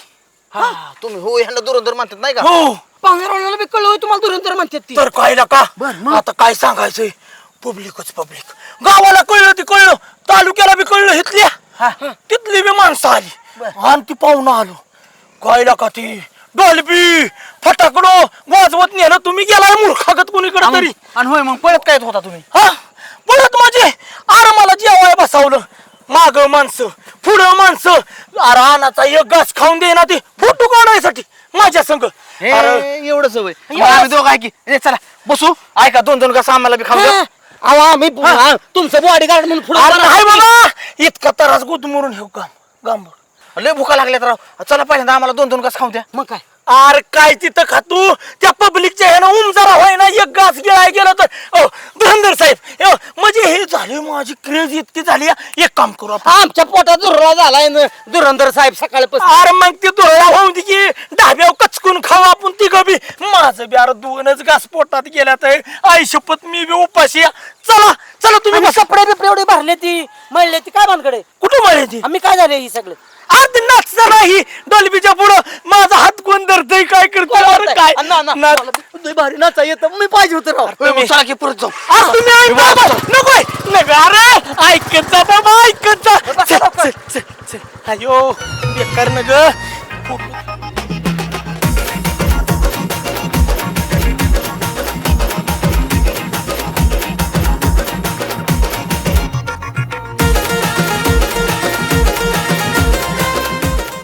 हा तुम्ही हो ह्यांना दुरंदर म्हणतात नाही का हो पाहुण्याला बी कळलं होय तुम्हाला दुरंतर म्हणतात ती तर काय का आता काय सांगायचंय पब्लिकच पब्लिक गावाला कळलं ती कळलं तालुक्याला बी कळलं इथल्या तिथली बी माणसं आली आणि ती पाहुणं आलो काय का ती डॉल्बी फटाकडो वाजवत नेलं तुम्ही गेलाय मूर्खागत कोणीकडे तरी आणि होय मग पळत काय होता तुम्ही हा पळत म्हणजे अरे मला जेवाय बसावलं माग माणसं पुढं माणसं अरे आणाचा एक घास खाऊन दे ना ते फोटो काढायसाठी माझ्या संग अरे एवढं सवय आम्ही दोघं आहे की ए, चला बसू ऐका 2-2 घास आम्हाला बी खाऊ द्या. आम्ही तुमचं बॉडी गार्ड म्हणून पुढे अरे नाही बाबा इतका तरास गुदमरून हे गांबर लय भुका लागल्यात राव चला पहिल्यांदा आम्हाला 2-2 घास खाऊ द्या मग काय अरे काय तिथं खातू त्या पब्लिकच्या ह्यानं उमजारा होय ना एक घास गिळाय गेलं तर धुरंधर साहेब म्हणजे हे झाले माझी क्रेज इतकी झाली एक काम करू आपण आमच्या पोटात दुर्रा झालाय ना दुरंदर साहेब सकाळपासून अरे मग ते धुरळा होऊन दे की ढाब्यावर कचकून खाऊ आपण तिघं बी माझं बी अरे 2च घास पोटात गेल्या तर आई शपथ मी बी उपाशी आहे. चला चला तुम्ही बसा. कपडे बिपडे एवढे भरले ती मळले ती काय भानकडे कुठं माहिती आम्ही काय झाले ही सगळं आज नाचता नाही डॉल्बीच्या पुढं माझा हात कोण धरतय काय करतोय अरे काय नाच- भारी नाचा येतं मी पाहिजे होतं राव तुम्ही- चला की परत जाऊ आज तुम्ही ऐका बाबा. नकोय नका अरे ऐकत जा बाबा ऐकत जा चल, चल, चल, चल. अयो बेकार न ग